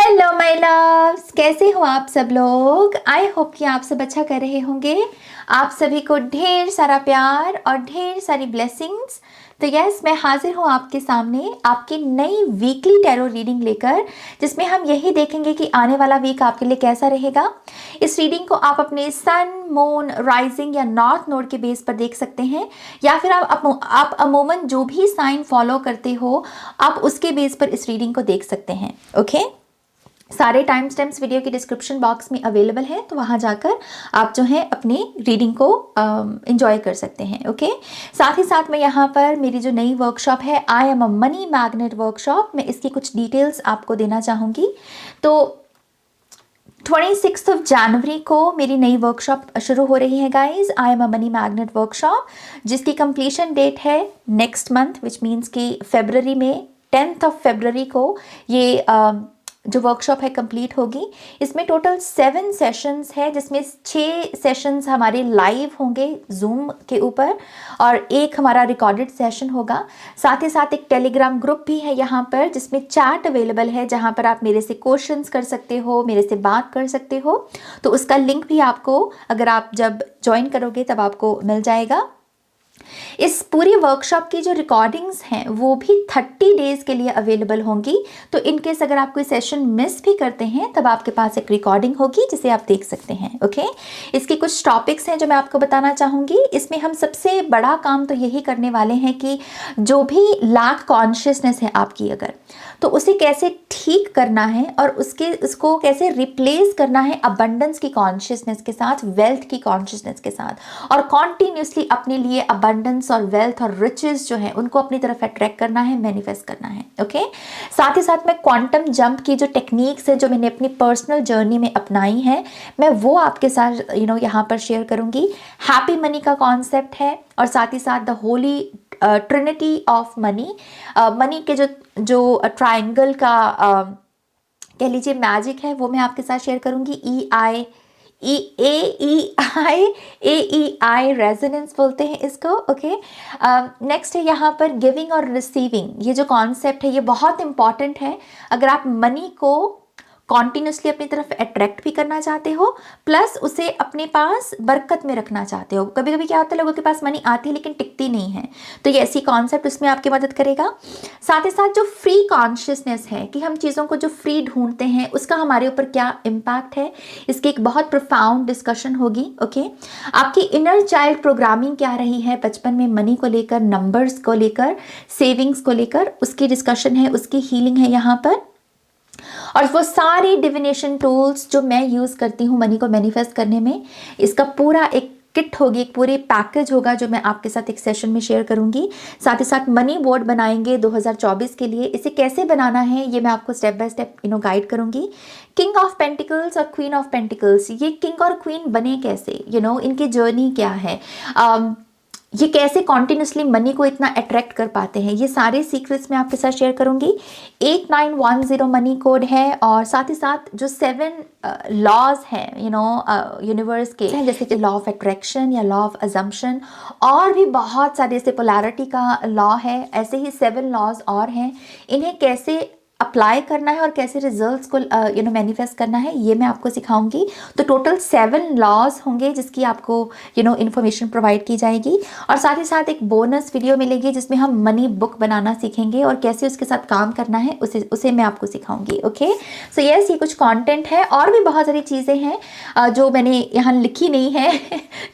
Hello my loves, कैसे हो आप सब लोग। आई होप कि आप सब अच्छा कर रहे होंगे। आप सभी को ढेर सारा प्यार और ढेर सारी ब्लेसिंग्स। तो यस, मैं हाजिर हूँ आपके सामने आपकी नई वीकली टैरो रीडिंग लेकर, जिसमें हम यही देखेंगे कि आने वाला वीक आपके लिए कैसा रहेगा। इस रीडिंग को आप अपने सन, मून, राइजिंग या नॉर्थ नोड के बेस पर देख सकते हैं, या फिर आप अमूमन जो भी साइन फॉलो करते हो आप उसके बेस पर इस रीडिंग को देख सकते हैं। ओके, सारे टाइम स्टैम्प्स वीडियो के डिस्क्रिप्शन बॉक्स में अवेलेबल है, तो वहाँ जाकर आप जो है अपनी रीडिंग को एंजॉय कर सकते हैं। ओके, साथ ही साथ मैं यहाँ पर मेरी जो नई वर्कशॉप है I am a money magnet workshop, मैं इसकी कुछ डिटेल्स आपको देना चाहूँगी। तो 26 जनवरी को मेरी नई वर्कशॉप शुरू हो रही है guys, I am a money magnet workshop, जिसकी कंप्लीशन डेट है नेक्स्ट मंथ, विच मीन्स कि फरवरी में 10 फरवरी को ये जो वर्कशॉप है कंप्लीट होगी। इसमें टोटल 7 सेशंस है, जिसमें 6 सेशंस हमारे लाइव होंगे जूम के ऊपर और एक हमारा रिकॉर्डेड सेशन होगा। साथ ही साथ एक टेलीग्राम ग्रुप भी है यहाँ पर, जिसमें चैट अवेलेबल है, जहाँ पर आप मेरे से क्वेश्चंस कर सकते हो, मेरे से बात कर सकते हो। तो उसका लिंक भी आपको, अगर आप जब ज्वाइन करोगे तब आपको मिल जाएगा। इस पूरी वर्कशॉप की जो रिकॉर्डिंग्स हैं वो भी 30 डेज के लिए अवेलेबल होंगी। तो इनकेस अगर आप कोई सेशन मिस भी करते हैं तब आपके पास एक रिकॉर्डिंग होगी जिसे आप देख सकते हैं। ओके, इसके कुछ टॉपिक्स हैं जो मैं आपको बताना चाहूँगी। इसमें हम सबसे बड़ा काम तो यही करने वाले हैं कि जो भी लैक कॉन्शियसनेस है आपकी, अगर तो उसे कैसे ठीक करना है और उसको कैसे रिप्लेस करना है अबंडेंस की कॉन्शियसनेस के साथ, वेल्थ की कॉन्शियसनेस के साथ, और कॉन्टिन्यूसली अपने लिए अबंडेंस और वेल्थ और रिचेस जो है उनको अपनी तरफ अट्रैक्ट करना है, मैनिफेस्ट करना है। ओके, साथ ही साथ मैं क्वांटम जंप की जो टेक्निक्स है जो मैंने अपनी पर्सनल जर्नी में अपनाई है, मैं वो आपके साथ यहाँ पर शेयर करूंगी। हैप्पी मनी का कॉन्सेप्ट है, और साथ ही साथ the Holi Trinity of money, money के जो ट्रायंगल का कह लीजिए मैजिक है, वो मैं आपके साथ शेयर करूंगी। AEI रेजोनेंस बोलते हैं इसको। ओके, नेक्स्ट है यहाँ पर गिविंग और रिसीविंग। ये जो कॉन्सेप्ट है ये बहुत इंपॉर्टेंट है अगर आप मनी को कॉन्टिन्यूसली अपनी तरफ अट्रैक्ट भी करना चाहते हो, प्लस उसे अपने पास बरकत में रखना चाहते हो। कभी कभी क्या होता है, लोगों के पास मनी आती है लेकिन टिकती नहीं है, तो ये ऐसी कॉन्सेप्ट उसमें आपकी मदद करेगा। साथ ही साथ जो फ्री कॉन्शियसनेस है कि हम चीज़ों को जो फ्री ढूंढते हैं उसका हमारे ऊपर क्या इम्पैक्ट है, इसकी एक बहुत प्रोफाउंड डिस्कशन होगी। ओके, आपकी इनर चाइल्ड प्रोग्रामिंग क्या रही है बचपन में मनी को लेकर, नंबर्स को लेकर, सेविंग्स को लेकर, उसकी डिस्कशन है, उसकी हीलिंग है यहाँ पर। और वो सारी डिविनेशन टूल्स जो मैं यूज़ करती हूँ मनी को मैनिफेस्ट करने में, इसका पूरा एक किट होगी, एक पूरी पैकेज होगा जो मैं आपके साथ एक सेशन में शेयर करूंगी। साथ ही साथ मनी बोर्ड बनाएंगे 2024 के लिए, इसे कैसे बनाना है ये मैं आपको स्टेप बाय स्टेप गाइड करूंगी। किंग ऑफ पेंटिकल्स और क्वीन ऑफ पेंटिकल्स, ये किंग और क्वीन बने कैसे, इनकी जर्नी क्या है, ये कैसे कॉन्टिन्यूसली मनी को इतना अट्रैक्ट कर पाते हैं, ये सारे सीक्रेट्स मैं आपके साथ शेयर करूंगी। 8910 मनी कोड है, और साथ ही साथ जो 7 लॉज हैं यूनिवर्स के, जैसे कि लॉ ऑफ अट्रैक्शन या लॉ ऑफ अजम्पशन, और भी बहुत सारे, जैसे पोलैरिटी का लॉ है, ऐसे ही 7 लॉज और हैं। इन्हें कैसे अप्लाई करना है और कैसे रिजल्ट्स को मैनिफेस्ट करना है ये मैं आपको सिखाऊंगी। तो टोटल 7 लॉज होंगे जिसकी आपको इन्फॉर्मेशन प्रोवाइड की जाएगी, और साथ ही साथ एक बोनस वीडियो मिलेगी जिसमें हम मनी बुक बनाना सीखेंगे और कैसे उसके साथ काम करना है उसे मैं आपको सिखाऊंगी। ओके, सो यस, ये कुछ कंटेंट है, और भी बहुत सारी चीज़ें हैं जो मैंने यहाँ लिखी नहीं है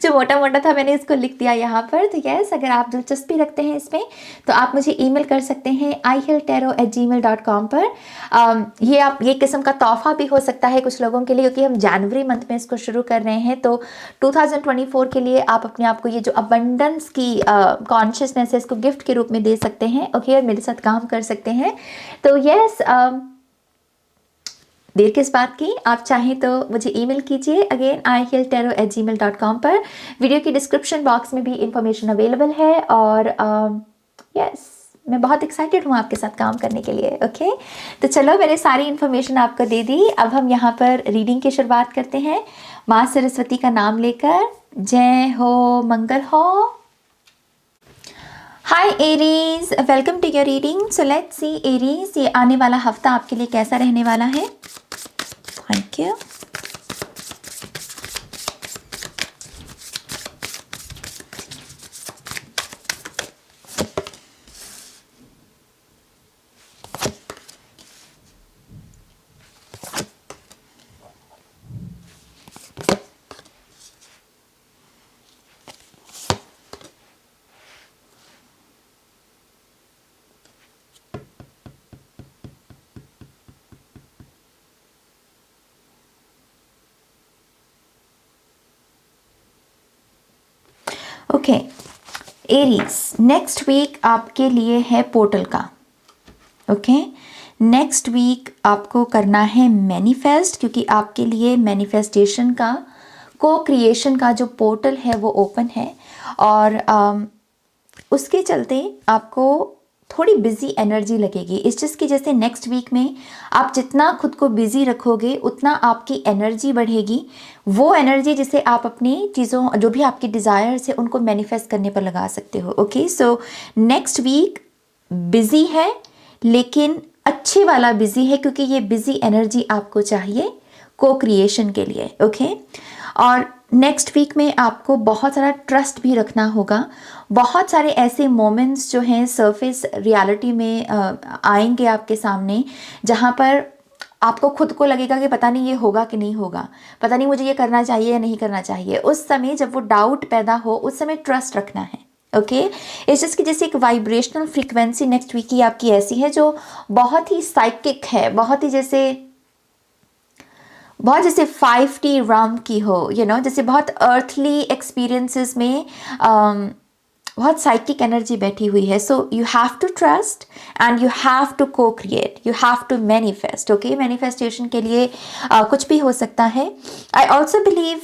जो मोटा मोटा था मैंने इसको लिख दिया यहाँ पर। तो यस, अगर आप दिलचस्पी रखते हैं इसमें तो आप मुझे ईमेल कर सकते हैं ihilltarot@gmail.com पर। ये किस्म का तोहफा भी हो सकता है कुछ लोगों के लिए, क्योंकि हम जनवरी मंथ में इसको शुरू कर रहे हैं। तो 2024 के लिए आप अपने आप को ये जो अबंडेंस की कॉन्शियसनेस है इसको गिफ्ट के रूप में दे सकते हैं। ओके, और मेरे साथ काम कर सकते हैं। तो यस, देर किस बात की, आप चाहें तो मुझे ईमेल कीजिए अगेन ihilltarot@gmail.com पर। वीडियो की डिस्क्रिप्शन बॉक्स में भी इंफॉर्मेशन अवेलेबल है, और यस, मैं बहुत एक्साइटेड हूँ आपके साथ काम करने के लिए। ओके, तो चलो, मैंने सारी इन्फॉर्मेशन आपको दे दी। अब हम यहाँ पर रीडिंग की शुरुआत करते हैं माँ सरस्वती का नाम लेकर। जय हो, मंगल हो। Hi Aries, welcome to your reading. So let's see Aries, ये आने वाला हफ्ता आपके लिए कैसा रहने वाला है। Thank you. Okay Aries, next week आपके लिए है पोर्टल का। ओके नेक्स्ट वीक आपको करना है मैनिफेस्ट, क्योंकि आपके लिए मैनिफेस्टेशन का, को क्रिएशन का जो पोर्टल है वो ओपन है। और उसके चलते आपको थोड़ी बिजी एनर्जी लगेगी। इस चीज़ की जैसे नेक्स्ट वीक में आप जितना खुद को बिजी रखोगे उतना आपकी एनर्जी बढ़ेगी। वो एनर्जी जिसे आप अपनी चीज़ों, जो भी आपकी डिज़ायर्स है उनको मैनिफेस्ट करने पर लगा सकते हो। Okay so next week busy है, लेकिन अच्छे वाला बिजी है, क्योंकि ये बिजी एनर्जी आपको चाहिए को क्रिएशन के लिए। ओके और नेक्स्ट वीक में आपको बहुत सारा ट्रस्ट भी रखना होगा। बहुत सारे ऐसे मोमेंट्स जो हैं सरफेस रियलिटी में आएंगे आपके सामने, जहाँ पर आपको खुद को लगेगा कि पता नहीं ये होगा कि नहीं होगा, पता नहीं मुझे ये करना चाहिए या नहीं करना चाहिए। उस समय जब वो डाउट पैदा हो, उस समय ट्रस्ट रखना है। ओके इस चीज़ की जैसे एक वाइब्रेशनल फ्रीक्वेंसी नेक्स्ट वीक की आपकी ऐसी है जो बहुत ही साइकिक है, बहुत जैसे 5D राम की हो, जैसे बहुत अर्थली एक्सपीरियंसेस में बहुत साइकिक एनर्जी बैठी हुई है। So you have to trust and you have to co-create, you have to manifest. Okay manifestation के लिए कुछ भी हो सकता है। I also believe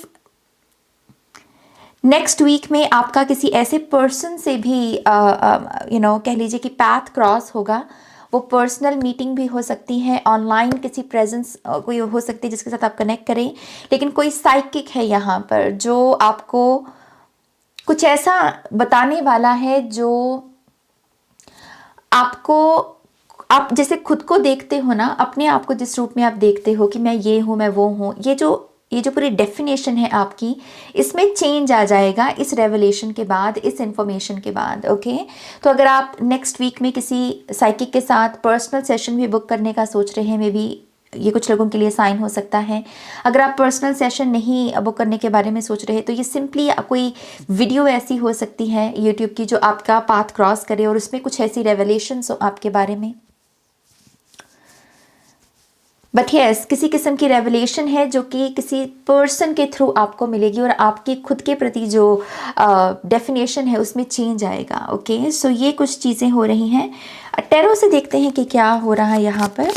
next week में आपका किसी ऐसे पर्सन से भी कह लीजिए कि पाथ क्रॉस होगा। वो पर्सनल मीटिंग भी हो सकती है, ऑनलाइन किसी प्रेजेंस कोई हो सकती है जिसके साथ आप कनेक्ट करें, लेकिन कोई साइकिक है यहाँ पर जो आपको कुछ ऐसा बताने वाला है जो आपको, आप जैसे खुद को देखते हो ना, अपने आप को जिस रूप में आप देखते हो कि मैं ये हूँ, मैं वो हूँ, ये जो पूरी डेफिनेशन है आपकी, इसमें चेंज आ जाएगा इस रेवलेशन के बाद, इस इंफॉर्मेशन के बाद। ओके तो अगर आप नेक्स्ट वीक में किसी साइकिक के साथ पर्सनल सेशन भी बुक करने का सोच रहे हैं, मे बी ये कुछ लोगों के लिए साइन हो सकता है। अगर आप पर्सनल सेशन नहीं बुक करने के बारे में सोच रहे हैं तो ये सिंपली कोई वीडियो ऐसी हो सकती है यूट्यूब की जो आपका पाथ क्रॉस करे और उसमें कुछ ऐसी रेवलेशंस हो आपके बारे में। बट यस किसी किस्म की रेवलेशन है जो कि किसी पर्सन के थ्रू आपको मिलेगी और आपकी खुद के प्रति जो डेफिनेशन है उसमें चेंज आएगा। ओके सो ये कुछ चीज़ें हो रही हैं। टैरो से देखते हैं कि क्या हो रहा है यहाँ पर।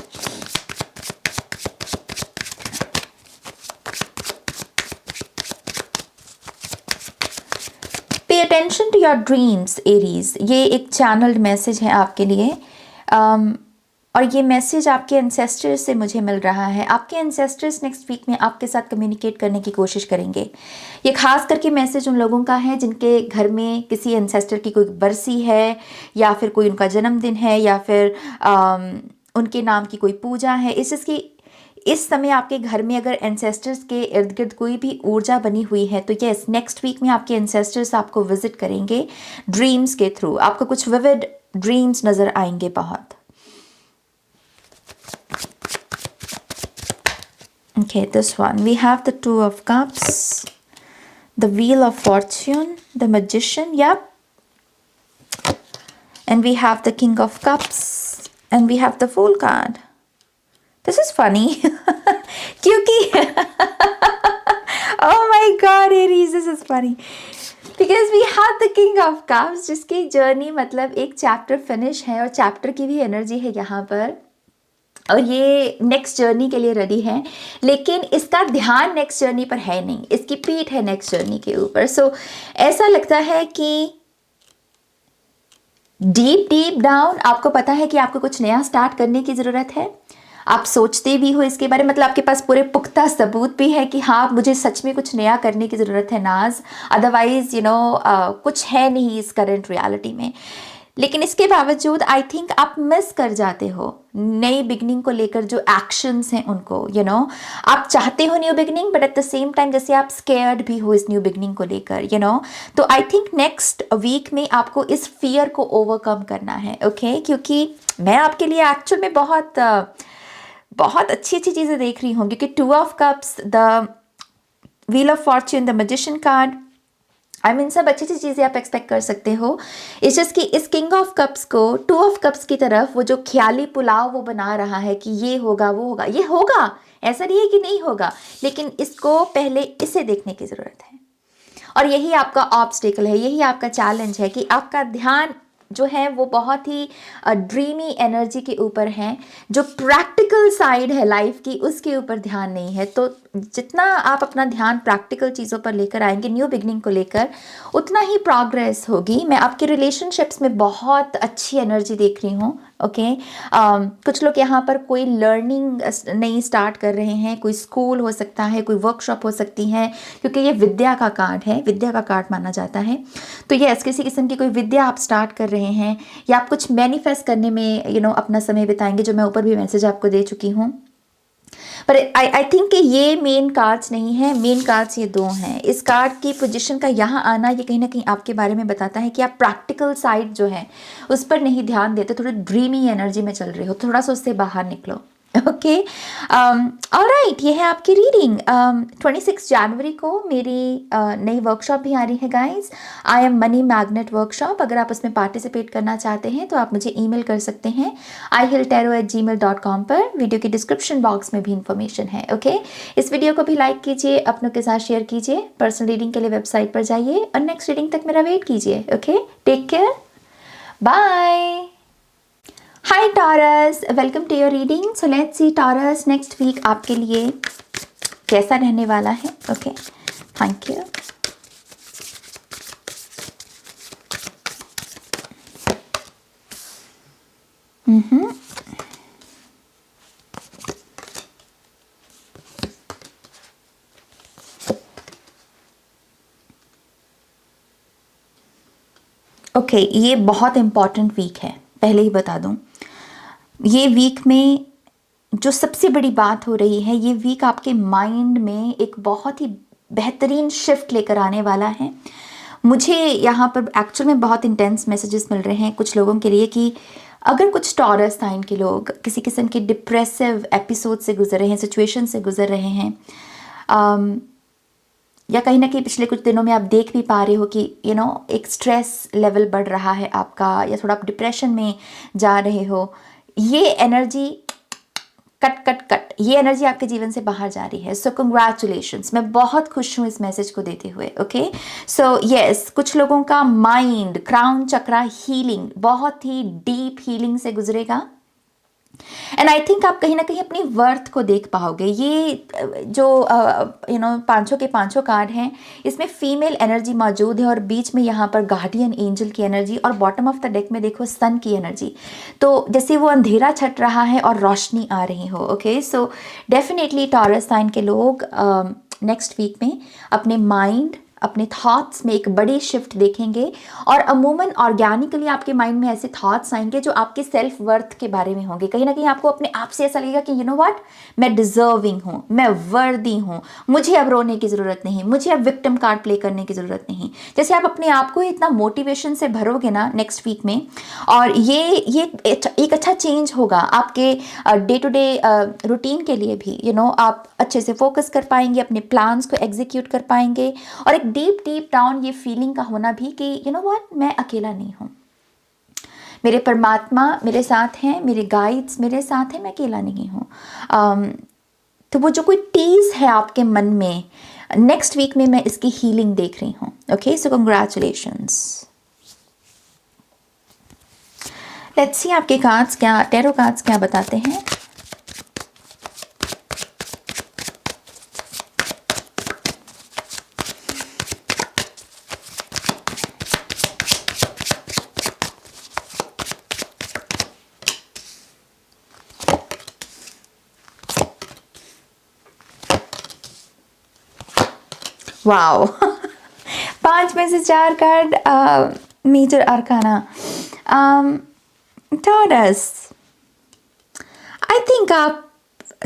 Pay attention to your dreams Aries, ये एक चैनल्ड मैसेज है आपके लिए। और ये मैसेज आपके एंसेस्टर्स से मुझे मिल रहा है। आपके एंसेस्टर्स नेक्स्ट वीक में आपके साथ कम्युनिकेट करने की कोशिश करेंगे। ये खास करके मैसेज उन लोगों का है जिनके घर में किसी एंसेस्टर की कोई बरसी है, या फिर कोई उनका जन्मदिन है, या फिर उनके नाम की कोई पूजा है। इस समय आपके घर में अगर एंसेस्टर्स के इर्द गिर्द कोई भी ऊर्जा बनी हुई है तो यस नेक्स्ट वीक में आपके एंसेस्टर्स आपको विजिट करेंगे ड्रीम्स के थ्रू। आपको कुछ विविड ड्रीम्स नज़र आएंगे बहुत। Okay, this one we have the Two of Cups, the Wheel of Fortune, the Magician, yep, and we have the King of Cups, and we have the Fool card. This is funny क्योंकि oh my God Aries, this is funny because we have the King of Cups जिसकी journey मतलब एक chapter finish है और chapter की भी energy है यहाँ पर, और ये नेक्स्ट जर्नी के लिए रेडी है, लेकिन इसका ध्यान नेक्स्ट जर्नी पर है नहीं, इसकी पीठ है नेक्स्ट जर्नी के ऊपर। सो ऐसा लगता है कि डीप डाउन आपको पता है कि आपको कुछ नया स्टार्ट करने की ज़रूरत है। आप सोचते भी हो इसके बारे में, मतलब आपके पास पूरे पुख्ता सबूत भी है कि हाँ मुझे सच में कुछ नया करने की ज़रूरत है नाज, अदरवाइज़ कुछ है नहीं इस करंट रियलिटी में। लेकिन इसके बावजूद आई थिंक आप मिस कर जाते हो नई बिगनिंग को लेकर जो एक्शंस हैं उनको, आप चाहते हो new beginning, but at the same time जैसे आप स्केयर्ड भी हो इस न्यू बिगनिंग को लेकर, तो आई थिंक नेक्स्ट वीक में आपको इस फियर को ओवरकम करना है, ओके क्योंकि मैं आपके लिए एक्चुअल में बहुत बहुत अच्छी अच्छी चीज़ें देख रही हूँ, क्योंकि 2 of Cups, the wheel of Fortune, the magician card, I mean सब अच्छी अच्छी चीज़ें आप एक्सपेक्ट कर सकते हो। इट्स जस्ट कि इस किंग ऑफ कप्स को 2 of Cups की तरफ वो जो ख्याली पुलाव वो बना रहा है कि ये होगा वो होगा, ये होगा, ऐसा नहीं है कि नहीं होगा, लेकिन इसको पहले इसे देखने की ज़रूरत है। और यही आपका ऑब्स्टेकल है, यही आपका चैलेंज है कि आपका ध्यान जो है वो बहुत ही ड्रीमी एनर्जी के ऊपर है, जो प्रैक्टिकल साइड है लाइफ की उसके ऊपर ध्यान नहीं है। तो जितना आप अपना ध्यान प्रैक्टिकल चीज़ों पर लेकर आएंगे न्यू बिगनिंग को लेकर, उतना ही प्रोग्रेस होगी। मैं आपके रिलेशनशिप्स में बहुत अच्छी एनर्जी देख रही हूँ, ओके। कुछ लोग यहाँ पर कोई लर्निंग नहीं स्टार्ट कर रहे हैं, कोई स्कूल हो सकता है, कोई वर्कशॉप हो सकती है, क्योंकि ये विद्या का कार्ड है, विद्या का कार्ड माना जाता है। तो ये किसी किस्म की कोई विद्या आप स्टार्ट कर रहे हैं, या आप कुछ मैनिफेस्ट करने में अपना समय बिताएंगे, जो मैं ऊपर भी मैसेज आपको दे चुकी हूँ। पर आई थिंक कि ये मेन कार्ड्स नहीं है, मेन कार्ड्स ये 2 हैं। इस कार्ड की पोजीशन का यहाँ आना ये कहीं ना कहीं आपके बारे में बताता है कि आप प्रैक्टिकल साइड जो है उस पर नहीं ध्यान देते, थोड़ी ड्रीमी एनर्जी में चल रहे हो, थोड़ा सा उससे बाहर निकलो, ओके। ऑलराइट, ये है आपकी रीडिंग। 26 जनवरी को मेरी नई वर्कशॉप भी आ रही है guys, I am money magnet workshop. अगर आप उसमें पार्टिसिपेट करना चाहते हैं तो आप मुझे ईमेल कर सकते हैं ihilltarot@gmail.com पर। वीडियो के डिस्क्रिप्शन बॉक्स में भी इंफॉर्मेशन है, ओके। इस वीडियो को भी लाइक कीजिए, अपनों के साथ शेयर कीजिए, पर्सनल रीडिंग के लिए वेबसाइट पर जाइए और नेक्स्ट रीडिंग तक मेरा वेट कीजिए, okay. Take care, bye. Hi Taurus, welcome to your reading. So let's see Taurus, next week आपके लिए कैसा रहने वाला है, ओके। Thank you. ओके, ये बहुत इम्पॉर्टेंट वीक है, पहले ही बता दूं। ये वीक में जो सबसे बड़ी बात हो रही है, ये वीक आपके माइंड में एक बहुत ही बेहतरीन शिफ्ट लेकर आने वाला है। मुझे यहाँ पर एक्चुअल में बहुत इंटेंस मैसेजेस मिल रहे हैं कुछ लोगों के लिए कि अगर कुछ टॉरस साइन के लोग किसी किस्म के डिप्रेसिव एपिसोड से गुजर रहे हैं, सिचुएशन से गुजर रहे हैं, या कहीं ना कहीं पिछले कुछ दिनों में आप देख भी पा रहे हो कि एक स्ट्रेस लेवल बढ़ रहा है आपका, या थोड़ा आप डिप्रेशन में जा रहे हो, ये एनर्जी कट कट कट, ये एनर्जी आपके जीवन से बाहर जा रही है। सो कंग्रेचुलेशंस, मैं बहुत खुश हूँ इस मैसेज को देते हुए, ओके। सो यस, कुछ लोगों का माइंड क्राउन चक्रा हीलिंग, बहुत ही डीप हीलिंग से गुजरेगा। एंड आई थिंक आप कहीं ना कहीं अपनी वर्थ को देख पाओगे। ये जो पांचों के पांचों कार्ड हैं, इसमें फीमेल एनर्जी मौजूद है और बीच में यहाँ पर गार्डियन एंजल की एनर्जी, और बॉटम ऑफ द डेक में देखो सन की एनर्जी। तो जैसे वो अंधेरा छट रहा है और रोशनी आ रही हो, okay. So definitely Taurus sign के लोग नेक्स्ट वीक में अपने माइंड, अपने थॉट्स में एक बड़ी शिफ्ट देखेंगे, और अमूमन ऑर्गेनिकली आपके माइंड में ऐसे थॉट्स आएंगे जो आपके सेल्फ वर्थ के बारे में होंगे। कहीं ना कहीं आपको अपने आप से ऐसा लगेगा कि यू नो व्हाट, मैं डिजर्विंग हूँ, मैं वर्दी हूँ, मुझे अब रोने की ज़रूरत नहीं, मुझे अब विक्टिम कार्ड प्ले करने की ज़रूरत नहीं। जैसे आप अपने आप को इतना मोटिवेशन से भरोगे ना नेक्स्ट वीक में, और ये एक अच्छा चेंज होगा आपके डे टू डे रूटीन के लिए भी। आप अच्छे से फोकस कर पाएंगे, अपने प्लान्स को एग्जीक्यूट कर पाएंगे, और एक डीप डाउन ये फीलिंग का होना भी कि यू नो व्हाट, मैं अकेला नहीं हूँ, मेरे परमात्मा मेरे साथ हैं, मेरे गाइड्स मेरे साथ हैं, मैं अकेला नहीं हूँ। तो वो जो कोई टीज है आपके मन में, नेक्स्ट वीक में मैं इसकी हीलिंग देख रही हूँ, okay. So congratulations. Let's see आपके कार्ड्स क्या, टैरो कार्ड्स क्या बताते हैं। वाओ 5 में से 4 card major arcana. Taurus, I think आप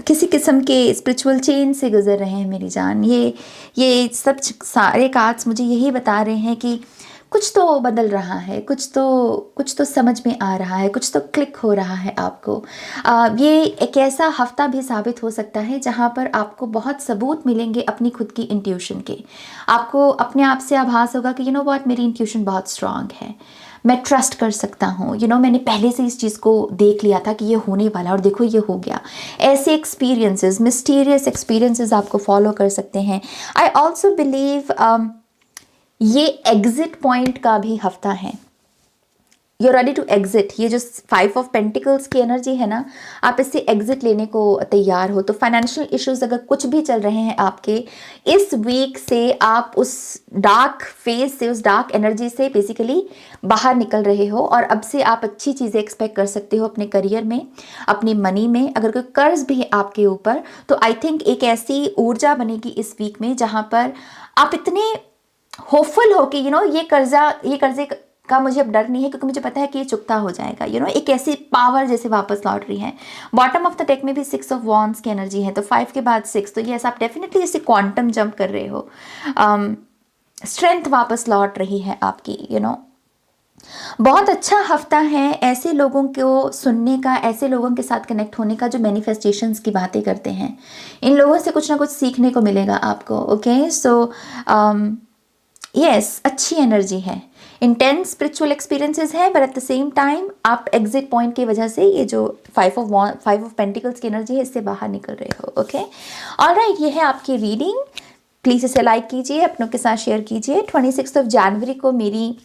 किसी किस्म के स्पिरिचुअल चेंज से गुजर रहे हैं मेरी जान। ये सब सारे कार्ड्स मुझे यही बता रहे हैं कि कुछ तो बदल रहा है, कुछ तो समझ में आ रहा है, कुछ तो क्लिक हो रहा है आपको। ये एक ऐसा हफ्ता भी साबित हो सकता है जहाँ पर आपको बहुत सबूत मिलेंगे अपनी खुद की इंट्यूशन के। आपको अपने आप से आभास होगा कि यू नो व्हाट, मेरी इंट्यूशन बहुत स्ट्रांग है, मैं ट्रस्ट कर सकता हूँ, मैंने पहले से इस चीज़ को देख लिया था कि ये होने वाला, और देखो ये हो गया। ऐसे एक्सपीरियंसेस, मिस्टीरियस एक्सपीरियंसेस आपको फॉलो कर सकते हैं। आई ऑल्सो बिलीव ये एग्जिट पॉइंट का भी हफ्ता है। You ready to exit. ये जो 5 ऑफ पेंटिकल्स की एनर्जी है ना, आप इससे एग्जिट लेने को तैयार हो। तो फाइनेंशियल इश्यूज अगर कुछ भी चल रहे हैं आपके, इस वीक से आप उस डार्क फेज से, उस डार्क एनर्जी से बेसिकली बाहर निकल रहे हो, और अब से आप अच्छी चीज़ें एक्सपेक्ट कर सकते हो अपने करियर में, अपनी मनी में। अगर कोई कर्ज भी है आपके ऊपर, तो आई थिंक एक ऐसी ऊर्जा बनेगी इस वीक में जहाँ पर आप इतने होपफुल हो कि ये कर्जे का मुझे अब डर नहीं है, क्योंकि मुझे पता है कि ये चुकता हो जाएगा। एक ऐसी पावर जैसे वापस लौट रही है। बॉटम ऑफ द डेक में भी 6 ऑफ वॉन्ड्स की एनर्जी है, तो 5 के बाद 6, तो ये ऐसा आप डेफिनेटली जैसे क्वांटम जंप कर रहे हो। स्ट्रेंथ वापस लौट रही है आपकी। बहुत अच्छा हफ्ता है ऐसे लोगों को सुनने का, ऐसे लोगों के साथ कनेक्ट होने का जो मैनिफेस्टेशंस की बातें करते हैं। इन लोगों से कुछ ना कुछ सीखने को मिलेगा आपको। ओके, सो यस, अच्छी एनर्जी है, इंटेंस स्पिरिचुअल एक्सपीरियंसेस है, but at the same time आप एग्जिट पॉइंट की वजह से ये जो 5 ऑफ पेंटिकल्स की एनर्जी है, इससे बाहर निकल रहे हो। ओके, ऑलराइट, ये है आपकी रीडिंग। प्लीज़ इसे लाइक कीजिए, अपनों के साथ शेयर कीजिए। 26 ऑफ जनवरी को मेरी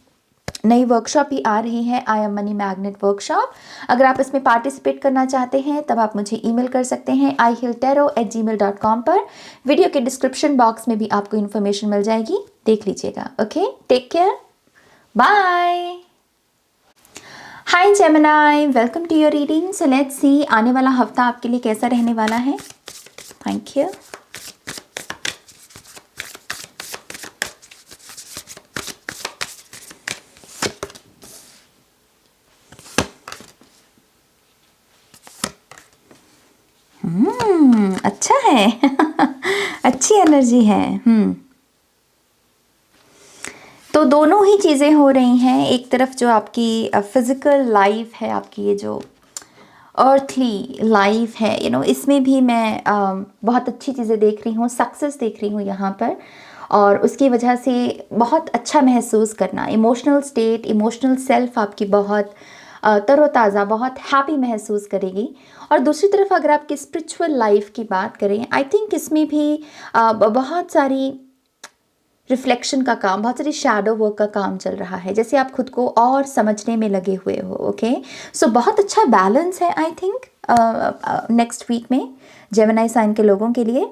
नई वर्कशॉप भी आ रही है, I am money magnet workshop. अगर आप इसमें पार्टिसिपेट करना चाहते हैं तब आप मुझे ईमेल कर सकते हैं ihiltarot@gmail.com पर। वीडियो के डिस्क्रिप्शन बॉक्स में भी आपको इन्फॉर्मेशन मिल जाएगी, देख लीजिएगा। Okay, take care, bye. Hi Gemini, welcome to your reading. So let's see आने वाला हफ्ता आपके लिए कैसा रहने वाला है। Thank you. अच्छा है अच्छी एनर्जी है। तो दोनों ही चीज़ें हो रही हैं। एक तरफ जो आपकी फिज़िकल लाइफ है, आपकी ये जो अर्थली लाइफ है, इसमें भी मैं बहुत अच्छी चीज़ें देख रही हूँ, सक्सेस देख रही हूँ यहाँ पर, और उसकी वजह से बहुत अच्छा महसूस करना, इमोशनल स्टेट, इमोशनल सेल्फ आपकी बहुत तरोताज़ा, बहुत हैप्पी महसूस करेगी। और दूसरी तरफ अगर आपकी स्पिरिचुअल लाइफ की बात करें, आई थिंक इसमें भी बहुत सारी रिफ्लेक्शन का काम, बहुत सारी शैडो वर्क का काम चल रहा है, जैसे आप खुद को और समझने में लगे हुए हो। ओके, सो बहुत अच्छा बैलेंस है आई थिंक नेक्स्ट वीक में जेमिनी साइन के लोगों के लिए।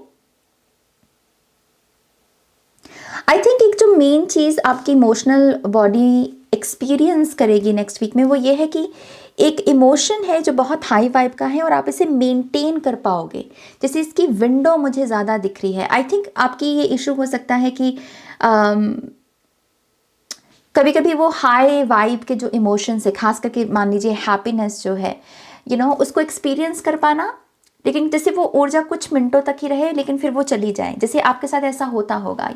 आई थिंक एक जो मेन चीज़ आपकी इमोशनल बॉडी एक्सपीरियंस करेगी नेक्स्ट वीक में, वो ये है कि एक इमोशन है जो बहुत हाई वाइब का है और आप इसे मेंटेन कर पाओगे। जैसे इसकी विंडो मुझे ज़्यादा दिख रही है। आई थिंक आपकी ये इशू हो सकता है कि कभी कभी वो हाई वाइब के जो इमोशंस है, खास करके मान लीजिए हैप्पीनेस जो है, उसको एक्सपीरियंस कर पाना, लेकिन जैसे वो ऊर्जा कुछ मिनटों तक ही रहे लेकिन फिर वो चली जाए। जैसे आपके साथ ऐसा होता होगा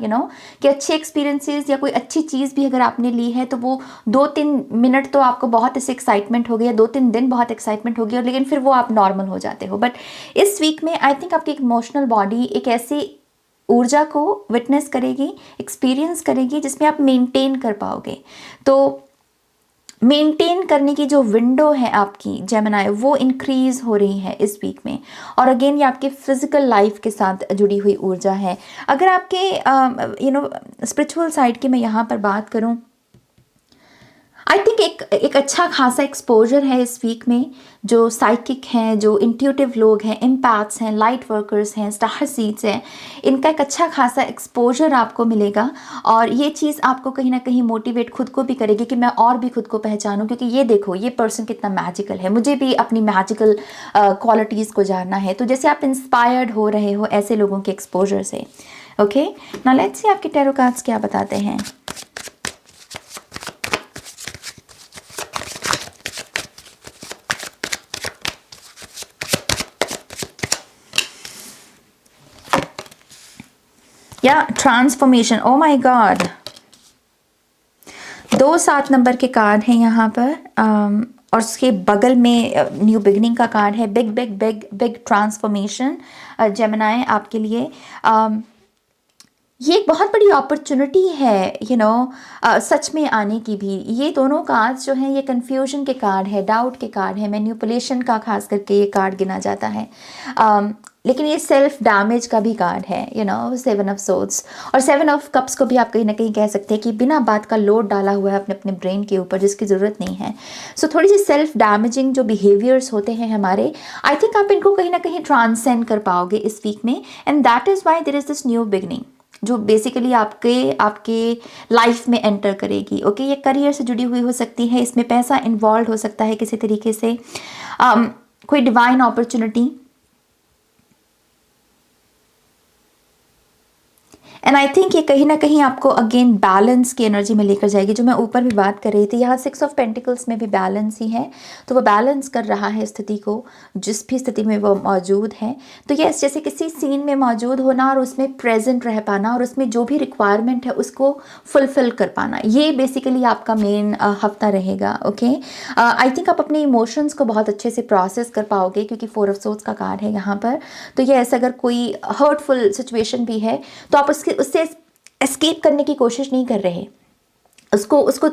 कि अच्छे एक्सपीरियंसेस या कोई अच्छी चीज़ भी अगर आपने ली है तो वो 2-3 मिनट तो आपको बहुत ऐसे एक्साइटमेंट हो गया, 2-3 दिन बहुत एक्साइटमेंट हो गया, लेकिन फिर वो आप नॉर्मल हो जाते हो। बट इस वीक में आई थिंक आपकी इमोशनल बॉडी एक ऐसी ऊर्जा को विटनेस करेगी, एक्सपीरियंस करेगी, जिसमें आप मेंटेन कर पाओगे। तो मेंटेन करने की जो विंडो है आपकी जेमिनी, वो इंक्रीज हो रही है इस वीक में। और अगेन ये आपके फिजिकल लाइफ के साथ जुड़ी हुई ऊर्जा है। अगर आपके स्पिरिचुअल साइड की मैं यहाँ पर बात करूँ, आई थिंक एक अच्छा खासा एक्सपोजर है इस वीक में। जो साइकिक हैं, जो इंट्यूटिव लोग हैं, एम्पैथ्स हैं, लाइट वर्कर्स हैं, स्टार सीड्स हैं, इनका एक अच्छा खासा एक्सपोजर आपको मिलेगा। और ये चीज़ आपको कहीं ना कहीं मोटिवेट खुद को भी करेगी कि मैं और भी खुद को पहचानूं, क्योंकि ये देखो ये पर्सन कितना मैजिकल है, मुझे भी अपनी मैजिकल क्वालिटीज़ को जानना है। तो जैसे आप इंस्पायर्ड हो रहे हो ऐसे लोगों के एक्सपोजर से। ओके, नाउ लेट्स सी आपके टैरो कार्ड्स क्या बताते हैं। या transformation, oh my God, 2 7 number के कार्ड हैं यहाँ पर, और उसके बगल में न्यू बिगनिंग का कार्ड है, big big big big transformation Gemini आपके लिए। ये एक बहुत बड़ी अपॉर्चुनिटी है सच में आने की भी। ये दोनों कार्ड्स जो हैं ये कन्फ्यूजन के कार्ड है, डाउट के कार्ड है, मैनिपुलेशन का खास करके ये कार्ड गिना जाता है। लेकिन ये सेल्फ डैमेज का भी कार्ड है 7 ऑफ सोर्ड्स, और 7 ऑफ कप्स को भी आप कहीं ना कहीं कह सकते हैं कि बिना बात का लोड डाला हुआ है अपने अपने ब्रेन के ऊपर जिसकी ज़रूरत नहीं है। सो थोड़ी सी सेल्फ डैमेजिंग जो बिहेवियर्स होते हैं हमारे, आई थिंक आप इनको कहीं ना कहीं ट्रांसेंड कर पाओगे इस वीक में, and that is why there is this new beginning जो बेसिकली आपके लाइफ में एंटर करेगी। ओके, ये करियर से जुड़ी हुई हो सकती है, इसमें पैसा इन्वॉल्व हो सकता है किसी तरीके से, कोई divine opportunity. And I think ये कहीं ना कहीं आपको अगेन बैलेंस की एनर्जी में लेकर जाएगी, जो मैं ऊपर भी बात कर रही थी। यहाँ 6 ऑफ पेंटिकल्स में भी बैलेंस ही है, तो वो बैलेंस कर रहा है स्थिति को, जिस भी स्थिति में वो मौजूद है। तो यस, जैसे किसी सीन में मौजूद होना और उसमें प्रेजेंट रह पाना और उसमें जो भी रिक्वायरमेंट है उसको फुलफिल कर पाना, ये बेसिकली आपका मेन हफ्ता रहेगा। ओके, आई थिंक आप अपने इमोशंस को बहुत अच्छे से प्रोसेस कर पाओगे, क्योंकि 4 ऑफ सोर्ड्स का कार्ड है यहाँ पर। तो यस, अगर कोई हर्टफुल सिचुएशन भी है तो आप उससे एस्केप करने की कोशिश नहीं कर रहे, उसको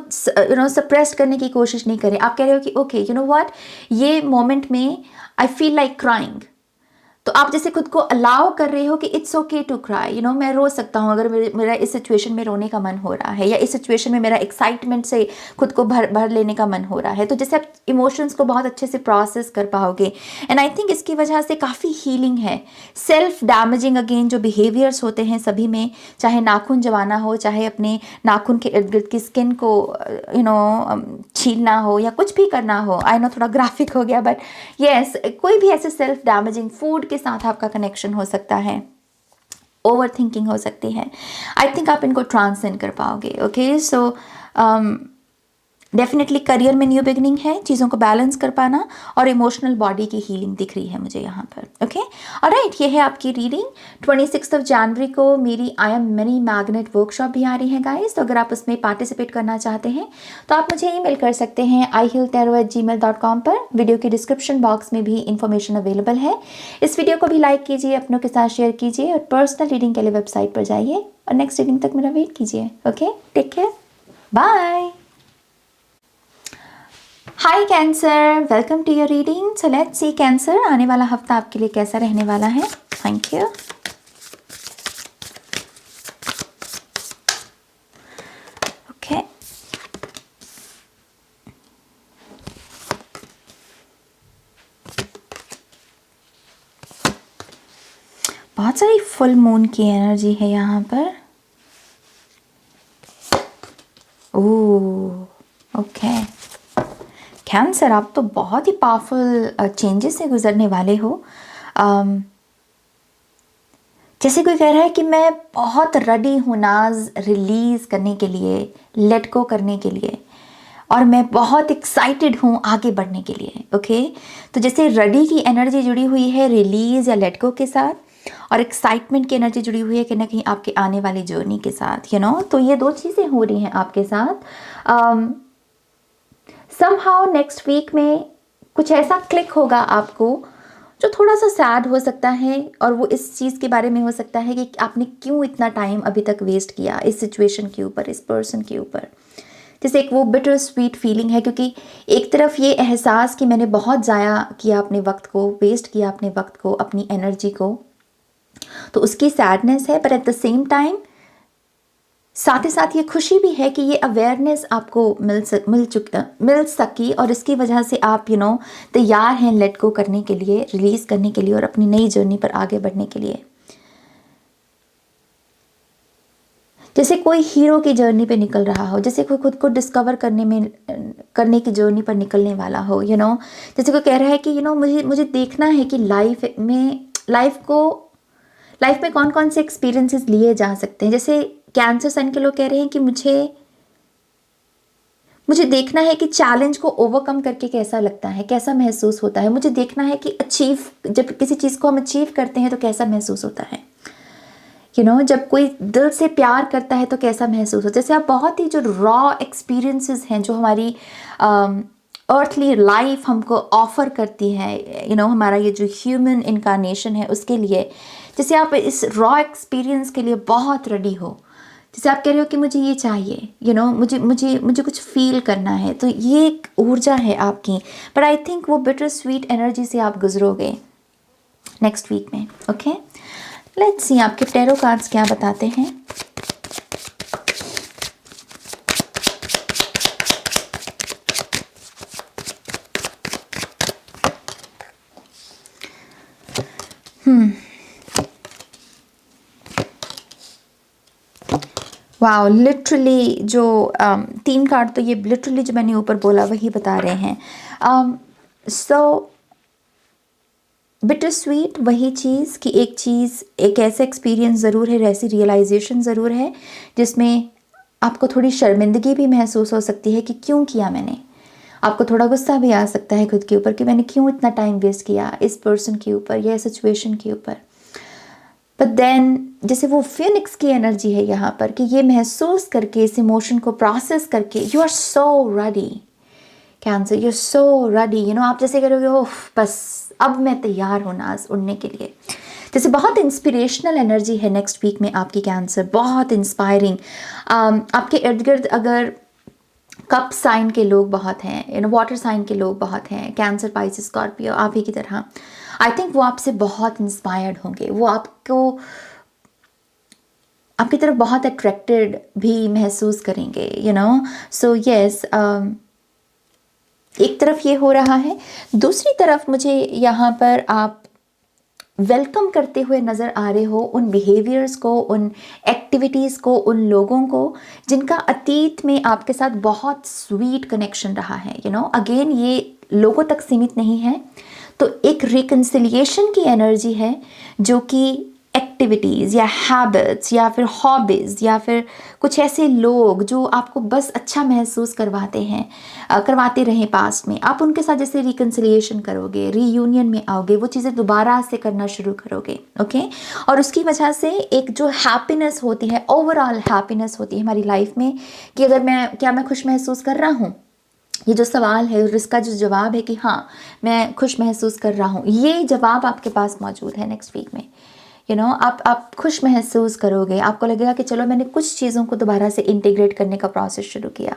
सप्रेस करने की कोशिश नहीं करें। आप कह रहे हो कि ओके व्हाट, ये मोमेंट में आई फील लाइक क्राइंग, तो आप जैसे खुद को अलाउ कर रहे हो कि इट्स ओके टू क्राई, मैं रो सकता हूँ अगर मेरा इस सिचुएशन में रोने का मन हो रहा है, या इस सिचुएशन में मेरा एक्साइटमेंट से खुद को भर लेने का मन हो रहा है। तो जैसे आप इमोशंस को बहुत अच्छे से प्रोसेस कर पाओगे, एंड आई थिंक इसकी वजह से काफ़ी हीलिंग है। सेल्फ डैमेजिंग अगेन जो बिहेवियर्स होते हैं सभी में, चाहे नाखून जवाना हो, चाहे अपने नाखून के इर्द गिर्द की स्किन को छीलना हो, या कुछ भी करना हो। आई नो थोड़ा ग्राफिक हो गया, बट येस, कोई भी ऐसे सेल्फ डैमेजिंग, फूड के साथ आपका कनेक्शन हो सकता है, ओवर थिंकिंग हो सकती है। आई थिंक आप इनको ट्रांसेंड कर पाओगे। ओके, सो डेफिनेटली करियर में न्यू बिगनिंग है, चीज़ों को बैलेंस कर पाना, और इमोशनल बॉडी की हीलिंग दिख रही है मुझे यहाँ पर। ओके, ऑलराइट, ये है आपकी रीडिंग। 26 जनवरी को मेरी I am money magnet workshop भी आ रही है गाइस, तो अगर आप उसमें पार्टिसिपेट करना चाहते हैं तो आप मुझे ईमेल कर सकते हैं ihealtarot@gmail.com पर। वीडियो के डिस्क्रिप्शन बॉक्स में भी इंफॉर्मेशन अवेलेबल है। इस वीडियो को भी लाइक कीजिए, अपनों के साथ शेयर कीजिए, और पर्सनल रीडिंग के लिए वेबसाइट पर जाइए, और नेक्स्ट रीडिंग तक मेरा वेट कीजिए। Okay, take care, bye. Hi Cancer, welcome to your reading. So let's see Cancer, आने वाला हफ्ता आपके लिए कैसा रहने वाला है। Thank you. ओके, बहुत सारी फुल मून की एनर्जी है यहाँ पर। ओह ओके, कैंसर, आप तो बहुत ही पावरफुल चेंजेस से गुजरने वाले हो। जैसे कोई कह रहा है कि मैं बहुत रेडी हूँ नाज रिलीज़ करने के लिए, लेट गो करने के लिए, और मैं बहुत एक्साइटेड हूँ आगे बढ़ने के लिए। ओके, तो जैसे रेडी की एनर्जी जुड़ी हुई है रिलीज़ या लेट गो के साथ, और एक्साइटमेंट की एनर्जी जुड़ी हुई है कहीं ना कहीं आपके आने वाली जर्नी के साथ। तो ये 2 चीज़ें हो रही हैं आपके साथ। समहाउ नेक्स्ट वीक में कुछ ऐसा क्लिक होगा आपको जो थोड़ा सा सैड हो सकता है, और वो इस चीज़ के बारे में हो सकता है कि आपने क्यों इतना टाइम अभी तक वेस्ट किया इस सिचुएशन के ऊपर, इस पर्सन के ऊपर। जैसे एक वो बिटर स्वीट फीलिंग है, क्योंकि एक तरफ ये एहसास कि मैंने बहुत ज़ाया किया अपने वक्त को, वेस्ट किया अपने वक्त को, अपनी एनर्जी को, तो उसकी सैडनेस है, पर एट द सेम टाइम साथ ही साथ ये खुशी भी है कि ये अवेयरनेस आपको मिल सकी, और इसकी वजह से आप तैयार हैं लेट गो करने के लिए, रिलीज़ करने के लिए, और अपनी नई जर्नी पर आगे बढ़ने के लिए। जैसे कोई हीरो की जर्नी पे निकल रहा हो, जैसे कोई खुद को डिस्कवर करने की जर्नी पर निकलने वाला हो। जैसे कोई कह रहा है कि मुझे देखना है कि लाइफ में कौन कौन से एक्सपीरियंसेस लिए जा सकते हैं। जैसे कैंसर साइन के लोग कह रहे हैं कि मुझे देखना है कि चैलेंज को ओवरकम करके कैसा लगता है, कैसा महसूस होता है। मुझे देखना है कि जब किसी चीज़ को हम अचीव करते हैं तो कैसा महसूस होता है। जब कोई दिल से प्यार करता है तो कैसा महसूस हो, जैसे आप बहुत ही जो रॉ एक्सपीरियंसेस हैं जो हमारी अर्थली लाइफ हमको ऑफर करती है, हमारा ये जो ह्यूमन इनकारनेशन है उसके लिए, जैसे आप इस रॉ एक्सपीरियंस के लिए बहुत रेडी हो, जैसे आप कह रहे हो कि मुझे ये चाहिए, मुझे मुझे मुझे कुछ फील करना है, तो ये एक ऊर्जा है आपकी। बट आई थिंक वो बिटर स्वीट एनर्जी से आप गुजरोगे नेक्स्ट वीक में। ओके, लेट्स सी आपके टैरो कार्ड्स क्या बताते हैं। वाओ, लिटरली जो 3 कार्ड तो ये लिटरली जो मैंने ऊपर बोला वही बता रहे हैं। सो बिटर स्वीट, वही चीज़ कि एक चीज़, एक ऐसा एक्सपीरियंस ज़रूर है, ऐसी रियलाइजेशन ज़रूर है जिसमें आपको थोड़ी शर्मिंदगी भी महसूस हो सकती है कि क्यों किया मैंने। आपको थोड़ा गुस्सा भी आ सकता है खुद के ऊपर कि मैंने क्यों इतना टाइम वेस्ट किया इस पर्सन के ऊपर या सिचुएशन के ऊपर। बट देन जैसे वो फिनिक्स की एनर्जी है यहाँ पर कि ये महसूस करके, इस इमोशन को प्रोसेस करके, you are so ready Cancer, you are so ready. आप जैसे करोगे ओह बस अब मैं तैयार हूँ नाज उड़ने के लिए। जैसे बहुत इंस्पिरेशनल एनर्जी है नेक्स्ट वीक में आपकी कैंसर, बहुत इंस्पायरिंग। आपके इर्द गिर्द अगर कप साइन के लोग बहुत हैं, वाटर साइन के लोग बहुत हैं, कैंसर, पाइसेस, स्कॉर्पियो, आप ही की तरह, आई थिंक वो आपसे बहुत इंस्पायर्ड होंगे, वो आपकी तरफ बहुत अट्रैक्टेड भी महसूस करेंगे, सो यस, एक तरफ ये हो रहा है। दूसरी तरफ मुझे यहाँ पर आप वेलकम करते हुए नज़र आ रहे हो उन बिहेवियर्स को, उन एक्टिविटीज़ को, उन लोगों को जिनका अतीत में आपके साथ बहुत स्वीट कनेक्शन रहा है। अगेन ये लोगों तक सीमित नहीं है, तो एक रिकन्सिलिएशन की एनर्जी है जो कि एक्टिविटीज़ या हैबिट्स या फिर हॉबीज़ या फिर कुछ ऐसे लोग जो आपको बस अच्छा महसूस करवाते रहें पास्ट में, आप उनके साथ जैसे रिकन्सिलिएशन करोगे, रीयूनियन में आओगे, वो चीज़ें दोबारा से करना शुरू करोगे। ओके, और उसकी वजह से एक जो हैप्पीनेस होती है, ओवरऑल हैप्पीनेस होती है हमारी लाइफ में कि क्या मैं खुश महसूस कर रहा हूँ। ये जो सवाल है और इसका जो जवाब है कि हाँ मैं खुश महसूस कर रहा हूँ, ये जवाब आपके पास मौजूद है नेक्स्ट वीक में। आप खुश महसूस करोगे, आपको लगेगा कि चलो मैंने कुछ चीज़ों को दोबारा से इंटीग्रेट करने का प्रोसेस शुरू किया।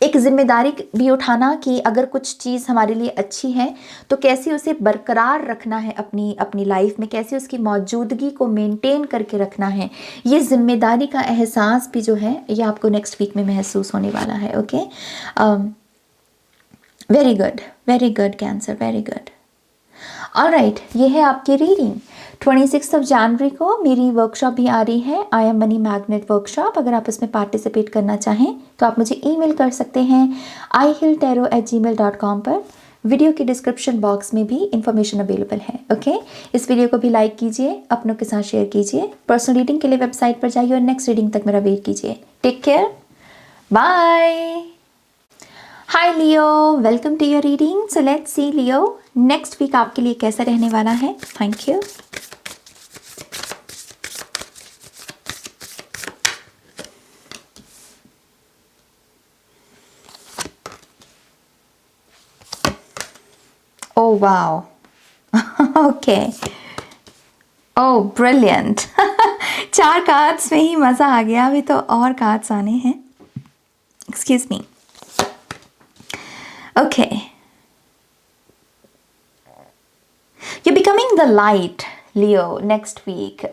एक जिम्मेदारी भी उठाना कि अगर कुछ चीज़ हमारे लिए अच्छी है तो कैसे उसे बरकरार रखना है अपनी लाइफ में, कैसे उसकी मौजूदगी को मेंटेन करके रखना है, ये जिम्मेदारी का एहसास भी जो है ये आपको नेक्स्ट वीक में महसूस होने वाला है। Okay, very good cancer, very good. Alright, ये है आपकी रीडिंग। 26 जनवरी को मेरी वर्कशॉप भी आ रही है, I am money magnet workshop. अगर आप इसमें पार्टिसिपेट करना चाहें तो आप मुझे ईमेल कर सकते हैं ihilltarot@gmail.com पर। वीडियो के डिस्क्रिप्शन बॉक्स में भी इंफॉर्मेशन अवेलेबल है। ओके, इस वीडियो को भी लाइक कीजिए, अपनों के साथ शेयर कीजिए। पर्सनल रीडिंग के लिए वेबसाइट पर जाइए और नेक्स्ट रीडिंग तक मेरा वेट कीजिए। Take care, bye. Hi Leo, welcome to your reading. So let's see Leo, next week आपके लिए कैसा रहने वाला है। Thank you. Oh wow, okay, oh brilliant. 4 cards में ही मज़ा आ गया, अभी तो और कार्ड्स आने हैं। Excuse me. Okay, you becoming the light Leo next week.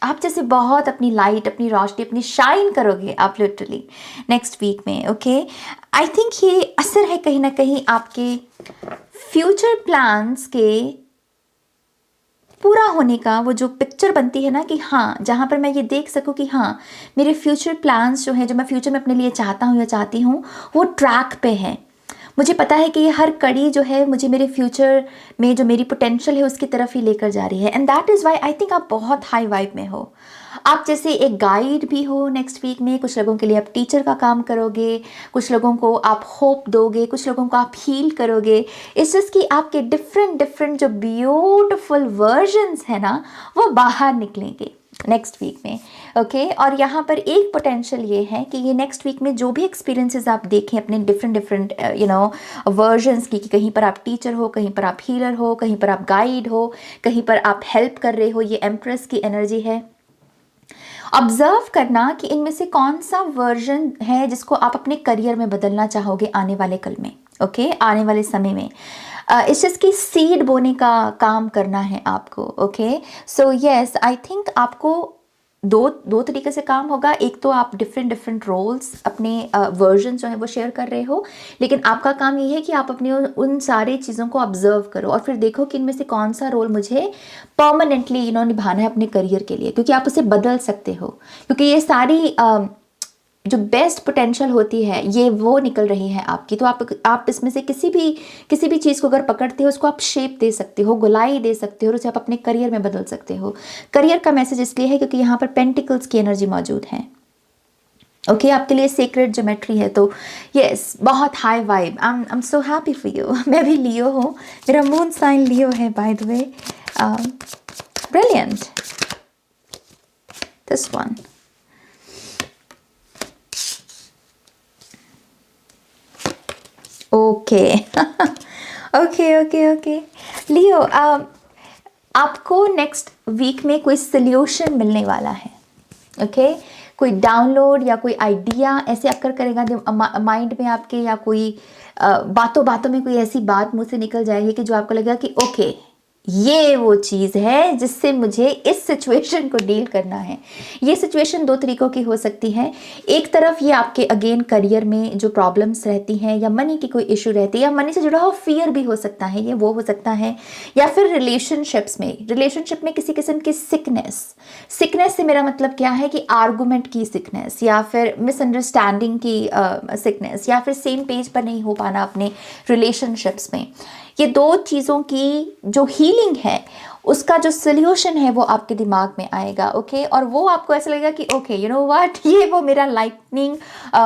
आप जैसे बहुत अपनी लाइट, अपनी रोशनी, अपनी शाइन करोगे आप लिटरली नेक्स्ट वीक में। ओके, आई थिंक ये असर है कहीं ना कहीं आपके फ्यूचर प्लान्स के पूरा होने का। वो जो पिक्चर बनती है ना कि हाँ, जहाँ पर मैं ये देख सकूँ कि हाँ मेरे फ्यूचर प्लान्स जो हैं, जो मैं फ्यूचर में अपने लिए चाहता हूँ या चाहती हूँ, वो ट्रैक पे है। मुझे पता है कि ये हर कड़ी जो है मुझे मेरे फ्यूचर में जो मेरी पोटेंशियल है उसकी तरफ ही लेकर जा रही है। And that is why I think आप बहुत हाई वाइब में हो। आप जैसे एक गाइड भी हो नेक्स्ट वीक में। कुछ लोगों के लिए आप टीचर का काम करोगे, कुछ लोगों को आप होप दोगे, कुछ लोगों को आप हील करोगे। इट्स जस्ट कि आपके डिफरेंट जो ब्यूटिफुल वर्जन्स है ना वो बाहर निकलेंगे। नेक्स्ट वीक में, ओके। और यहाँ पर एक पोटेंशियल ये है कि ये नेक्स्ट वीक में जो भी एक्सपीरियंसेस आप देखें अपने डिफरेंट डिफरेंट वर्जन्स की, कि कहीं पर आप टीचर हो, कहीं पर आप हीलर हो, कहीं पर आप गाइड हो, कहीं पर आप हेल्प कर रहे हो, ये एम्प्रेस की एनर्जी है। ऑब्जर्व करना कि इनमें से कौन सा वर्जन है जिसको आप अपने करियर में बदलना चाहोगे आने वाले कल में, ओके, आने वाले समय में। इस चीज़ की सीड बोने का काम करना है आपको, okay. So yes, I think आपको दो तरीके से काम होगा। एक तो आप डिफरेंट डिफरेंट रोल्स अपने वर्जन जो है वो शेयर कर रहे हो, लेकिन आपका काम ये है कि आप अपने उन सारी चीज़ों को ऑब्जर्व करो और फिर देखो कि इनमें से कौन सा रोल मुझे परमानेंटली निभाना है अपने करियर के लिए, क्योंकि आप उसे बदल सकते हो। क्योंकि ये सारी जो बेस्ट पोटेंशियल होती है ये वो निकल रही है आपकी, तो आप इसमें से किसी भी चीज़ को अगर पकड़ते हो उसको आप शेप दे सकते हो, गोलाई दे सकते हो और उसे आप अपने करियर में बदल सकते हो। करियर का मैसेज इसलिए है क्योंकि यहाँ पर पेंटिकल्स की एनर्जी मौजूद है, ओके। आपके लिए सेक्रेट ज्योमेट्री है, तो यस, बहुत high vibe. I am so happy for you. मैं भी लियो हूँ, मेरा मून साइन लियो है by the way. Brilliant, this one. Okay okay okay okay Leo, आपको नेक्स्ट वीक में कोई सल्यूशन मिलने वाला है, ओके। कोई डाउनलोड या कोई आइडिया ऐसे अक्कर करेगा माइंड में आपके, या कोई बातों बातों में कोई ऐसी बात मुंह से निकल जाएगी कि जो आपको लगेगा कि ओके, ये वो चीज़ है जिससे मुझे इस सिचुएशन को डील करना है। ये सिचुएशन दो तरीक़ों की हो सकती है। एक तरफ ये आपके अगेन करियर में जो प्रॉब्लम्स रहती हैं, या मनी की कोई इशू रहती है, या मनी से जुड़ा हुआ फियर भी हो सकता है, ये वो हो सकता है। या फिर रिलेशनशिप में किसी किस्म की सिकनेस से मेरा मतलब क्या है कि आर्गूमेंट की सिकनेस, या फिर मिसअंडरस्टैंडिंग की सिकनेस, या फिर सेम पेज पर नहीं हो पाना अपने रिलेशनशिप्स में। ये दो चीज़ों की जो हीलिंग है उसका जो सोल्यूशन है वो आपके दिमाग में आएगा, ओके। और वो आपको ऐसा लगेगा कि ओके, यू नो व्हाट, ये वो मेरा लाइटनिंग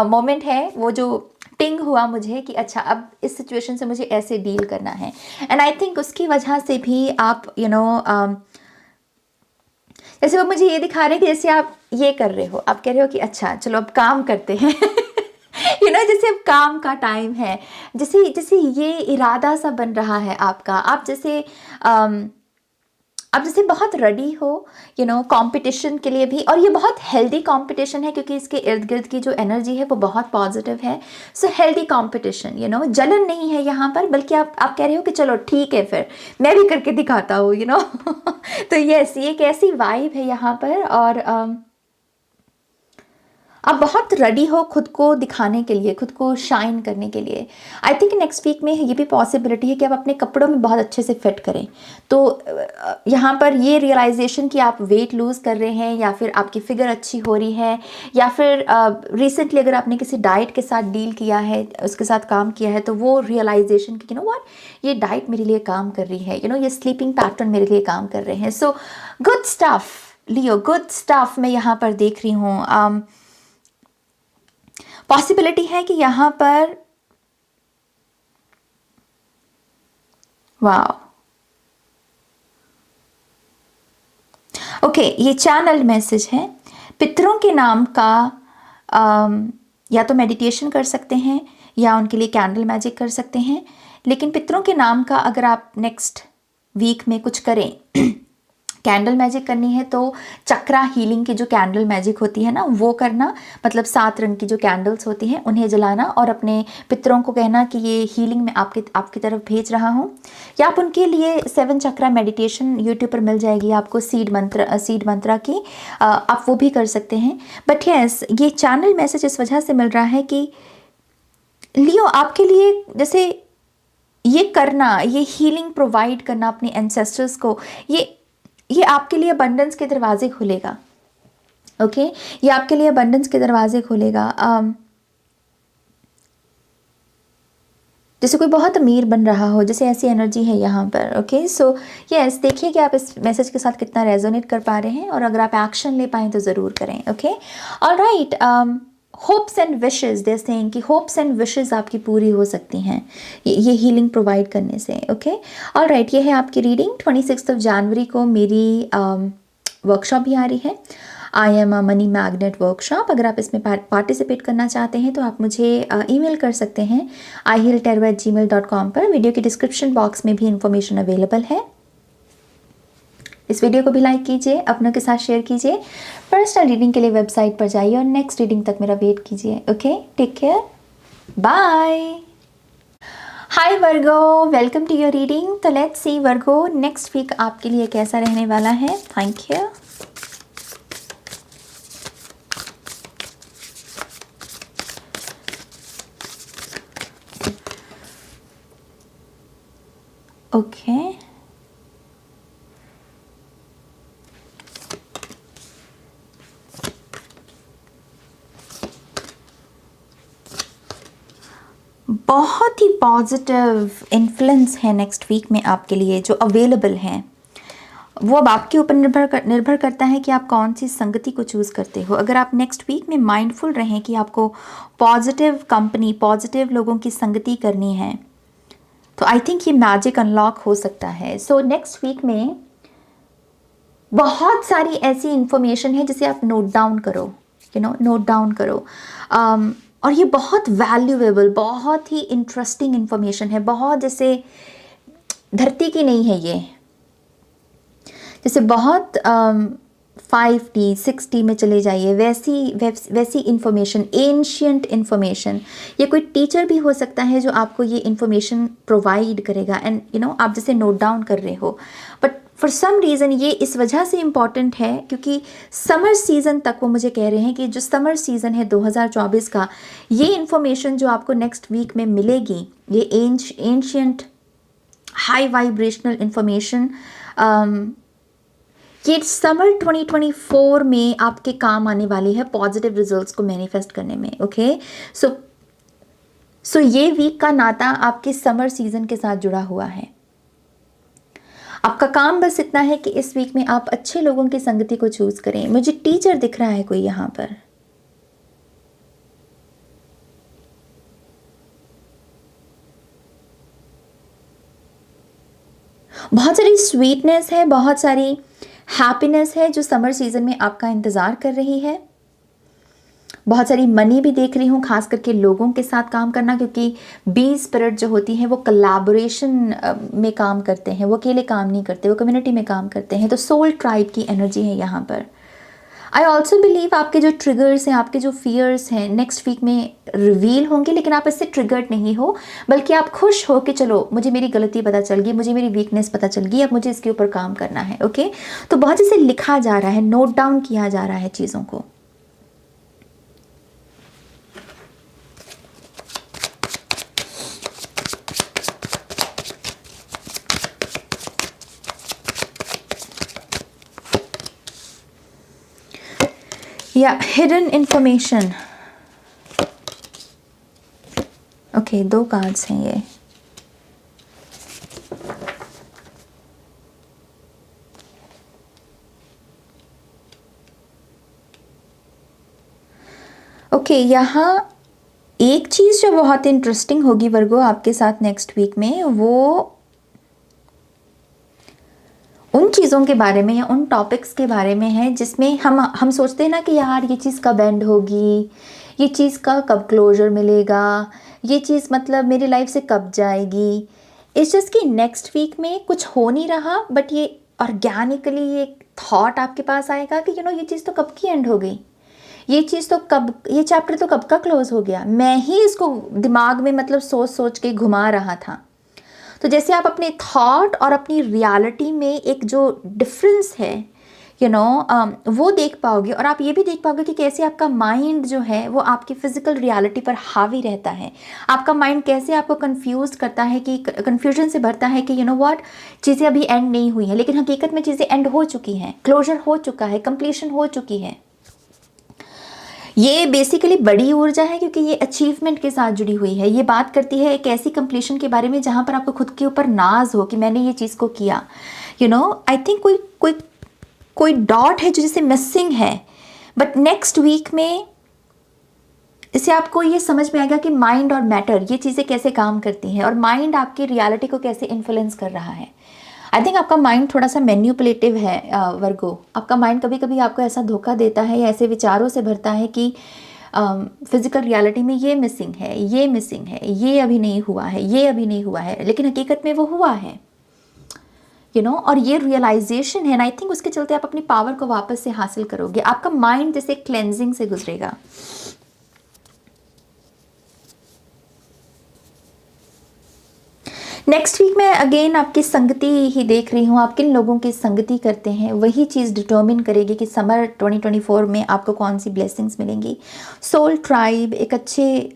मोमेंट है, वो जो टिंग हुआ मुझे कि अच्छा अब इस सिचुएशन से मुझे ऐसे डील करना है। एंड आई थिंक उसकी वजह से भी आप जैसे वो मुझे ये दिखा रहे हैं कि जैसे आप ये कर रहे हो, आप कह रहे हो कि अच्छा चलो अब काम करते हैं जैसे अब काम का टाइम है, जैसे जैसे ये इरादा सा बन रहा है आपका, आप जैसे बहुत रेडी हो कंपटीशन के लिए भी। और ये बहुत हेल्दी कंपटीशन है क्योंकि इसके इर्द गिर्द की जो एनर्जी है वो बहुत पॉजिटिव है। सो हेल्दी कंपटीशन, जलन नहीं है यहाँ पर, बल्कि आप कह रहे हो कि चलो ठीक है फिर मैं भी करके दिखाता हूँ तो यस, ये एक ऐसी वाइब है यहाँ पर। और आप बहुत रेडी हो खुद को दिखाने के लिए, खुद को शाइन करने के लिए। आई थिंक नेक्स्ट वीक में ये भी पॉसिबिलिटी है कि आप अपने कपड़ों में बहुत अच्छे से फिट करें। तो यहाँ पर ये रियलाइजेशन कि आप वेट लूज़ कर रहे हैं, या फिर आपकी फिगर अच्छी हो रही है, या फिर रिसेंटली अगर आपने किसी डाइट के साथ डील किया है, उसके साथ काम किया है, तो वो रियलाइजेशन कि व्हाट, ये डाइट मेरे लिए काम कर रही है, ये स्लीपिंग पैटर्न मेरे लिए काम कर रहे हैं। सो गुड स्टफ लियो, गुड स्टफ मैं यहाँ पर देख रही हूँ। पॉसिबिलिटी है कि यहाँ पर वाओ, ओके, ये चैनल मैसेज है। पितरों के नाम का या तो मेडिटेशन कर सकते हैं या उनके लिए कैंडल मैजिक कर सकते हैं। लेकिन पितरों के नाम का अगर आप नेक्स्ट वीक में कुछ करें, कैंडल मैजिक करनी है तो चक्रा हीलिंग की जो कैंडल मैजिक होती है ना, वो करना। मतलब 7 रंग की जो कैंडल्स होती हैं उन्हें जलाना और अपने पितरों को कहना कि ये हीलिंग मैं आपकी तरफ भेज रहा हूँ। या आप उनके लिए 7 चक्रा मेडिटेशन यूट्यूब पर मिल जाएगी आपको, सीड मंत्रा की, आप वो भी कर सकते हैं। बट यस, ये चैनल मैसेज इस वजह से मिल रहा है कि लियो आपके लिए जैसे ये करना, ये हीलिंग प्रोवाइड करना अपने एंसेस्टर्स को, ये आपके लिए अबंडेंस के दरवाजे खोलेगा, ओके। ये आपके लिए अबंडेंस के दरवाजे खोलेगा। जैसे कोई बहुत अमीर बन रहा हो, जैसे ऐसी एनर्जी है यहाँ पर, ओके। सो यस, देखिए कि आप इस मैसेज के साथ कितना रेजोनेट कर पा रहे हैं, और अगर आप एक्शन ले पाएँ तो ज़रूर करें, okay. Alright, hopes and wishes, they saying कि होप्स एंड विशेस आपकी पूरी हो सकती हैं ये हीलिंग प्रोवाइड करने से, ओके। ऑलराइट, ये है आपकी रीडिंग 26 जनवरी को मेरी वर्कशॉप भी आ रही है, I am a money magnet workshop. अगर आप इसमें पार्टिसिपेट करना चाहते हैं तो आप मुझे ईमेल कर सकते हैं ihiltarot@gmail.com पर। वीडियो के डिस्क्रिप्शन बॉक्स में भी इंफॉर्मेशन अवेलेबल है। इस वीडियो को भी लाइक कीजिए, अपनों के साथ शेयर कीजिए। पर्सनल रीडिंग के लिए वेबसाइट पर जाइए और नेक्स्ट रीडिंग तक मेरा वेट कीजिए। Okay, take care, bye. Hi Virgo, welcome to your reading. तो let's see Virgo, next week आपके लिए कैसा रहने वाला है। Thank you. ओके, बहुत ही पॉजिटिव इन्फ्लुएंस है नेक्स्ट वीक में आपके लिए जो अवेलेबल हैं। वो अब आपके ऊपर निर्भर करता है कि आप कौन सी संगति को चूज़ करते हो। अगर आप नेक्स्ट वीक में माइंडफुल रहें कि आपको पॉजिटिव कंपनी, पॉजिटिव लोगों की संगति करनी है, तो आई थिंक ये मैजिक अनलॉक हो सकता है। सो नेक्स्ट वीक में बहुत सारी ऐसी इंफॉर्मेशन है जिसे आप नोट डाउन करो, नोट डाउन करो। और ये बहुत वैल्यूएबल, बहुत ही इंटरेस्टिंग इंफॉर्मेशन है, बहुत जैसे धरती की नहीं है ये, जैसे बहुत 5D 6D में चले जाइए, वैसी इंफॉर्मेशन, एंशियंट इंफॉर्मेशन। ये कोई टीचर भी हो सकता है जो आपको ये इंफॉर्मेशन प्रोवाइड करेगा एंड आप जैसे नोट डाउन कर रहे हो। बट फॉर सम रीज़न ये इस वजह से इम्पॉर्टेंट है क्योंकि समर सीज़न तक वो मुझे कह रहे हैं कि जो समर सीज़न है 2024 का, ये इंफॉर्मेशन जो आपको नेक्स्ट वीक में मिलेगी, ये एंशियंट हाई वाइब्रेशनल इंफॉर्मेशन, ये समर 2024 में आपके काम आने वाली है पॉजिटिव रिजल्ट्स को मैनिफेस्ट करने में। ओके, सो ये वीक का नाता आपके समर सीजन के साथ जुड़ा हुआ है। आपका काम बस इतना है कि इस वीक में आप अच्छे लोगों की संगति को चूज करें। मुझे टीचर दिख रहा है कोई यहाँ पर, बहुत सारी स्वीटनेस है, बहुत सारी हैप्पीनेस है जो समर सीजन में आपका इंतज़ार कर रही है। बहुत सारी मनी भी देख रही हूँ, खास करके लोगों के साथ काम करना, क्योंकि बी स्पिरिट जो होती है वो कोलैबोरेशन में काम करते हैं, वो अकेले काम नहीं करते, वो कम्युनिटी में काम करते हैं। तो सोल ट्राइब की एनर्जी है यहाँ पर। आई ऑल्सो बिलीव आपके जो ट्रिगर्स हैं, आपके जो फियर्स हैं नेक्स्ट वीक में रिवील होंगे, लेकिन आप इससे ट्रिगर्ड नहीं हो, बल्कि आप खुश हो कि चलो मुझे मेरी गलती पता चल गई, मुझे मेरी वीकनेस पता चल गई, अब मुझे इसके ऊपर काम करना है। ओके, तो बहुत जैसे लिखा जा रहा है, नोट डाउन किया जा रहा है चीज़ों को। या हिडन इंफॉर्मेशन। ओके, 2 कार्ड्स हैं ये। ओके, यहाँ एक चीज़ जो बहुत इंटरेस्टिंग होगी वर्गो आपके साथ नेक्स्ट वीक में, वो उन चीज़ों के बारे में या उन टॉपिक्स के बारे में है जिसमें हम सोचते हैं ना कि यार ये चीज़ कब एंड होगी, ये चीज़ का कब क्लोजर मिलेगा, ये चीज़ मतलब मेरी लाइफ से कब जाएगी। इट्स जस्ट कि नेक्स्ट वीक में कुछ हो नहीं रहा, बट ये ऑर्गेनिकली ये थॉट आपके पास आएगा कि ये चीज़ तो कब की एंड हो गई, ये चीज़ तो कब, ये चैप्टर तो कब का क्लोज हो गया। मैं ही इसको दिमाग में मतलब सोच सोच के घुमा रहा था। तो जैसे आप अपने थॉट और अपनी रियलिटी में एक जो डिफरेंस है वो देख पाओगे, और आप ये भी देख पाओगे कि कैसे आपका माइंड जो है वो आपकी फिजिकल रियलिटी पर हावी रहता है। आपका माइंड कैसे आपको कंफ्यूज करता है, कि कंफ्यूजन से भरता है कि व्हाट, चीज़ें अभी एंड नहीं हुई हैं, लेकिन हकीकत में चीज़ें एंड हो चुकी हैं, क्लोजर हो चुका है, कंप्लीशन हो चुकी है। ये बेसिकली बड़ी ऊर्जा है क्योंकि ये अचीवमेंट के साथ जुड़ी हुई है। ये बात करती है एक ऐसी कंप्लीशन के बारे में जहाँ पर आपको खुद के ऊपर नाज हो कि मैंने ये चीज़ को किया। आई थिंक कोई डॉट है जो जिसे मिसिंग है, बट नेक्स्ट वीक में इससे आपको ये समझ में आएगा कि माइंड और मैटर, ये चीज़ें कैसे काम करती हैं और माइंड आपकी रियलिटी को कैसे इन्फ्लुएंस कर रहा है। आई थिंक आपका माइंड थोड़ा सा मैन्युपुलेटिव है वर्गो। आपका माइंड कभी कभी आपको ऐसा धोखा देता है या ऐसे विचारों से भरता है कि फिजिकल रियलिटी में ये मिसिंग है, ये मिसिंग है, ये अभी नहीं हुआ है, ये अभी नहीं हुआ है, लेकिन हकीकत में वो हुआ है, और ये रियलाइजेशन है ना, आई थिंक उसके चलते आप अपनी पावर को वापस से हासिल करोगे। आपका माइंड जैसे क्लेंजिंग से गुजरेगा। नेक्स्ट वीक में अगेन आपकी संगति ही देख रही हूँ। आप किन लोगों की संगति करते हैं वही चीज़ डिटर्मिन करेगी कि समर 2024 में आपको कौन सी ब्लेसिंग्स मिलेंगी। सोल ट्राइब एक अच्छी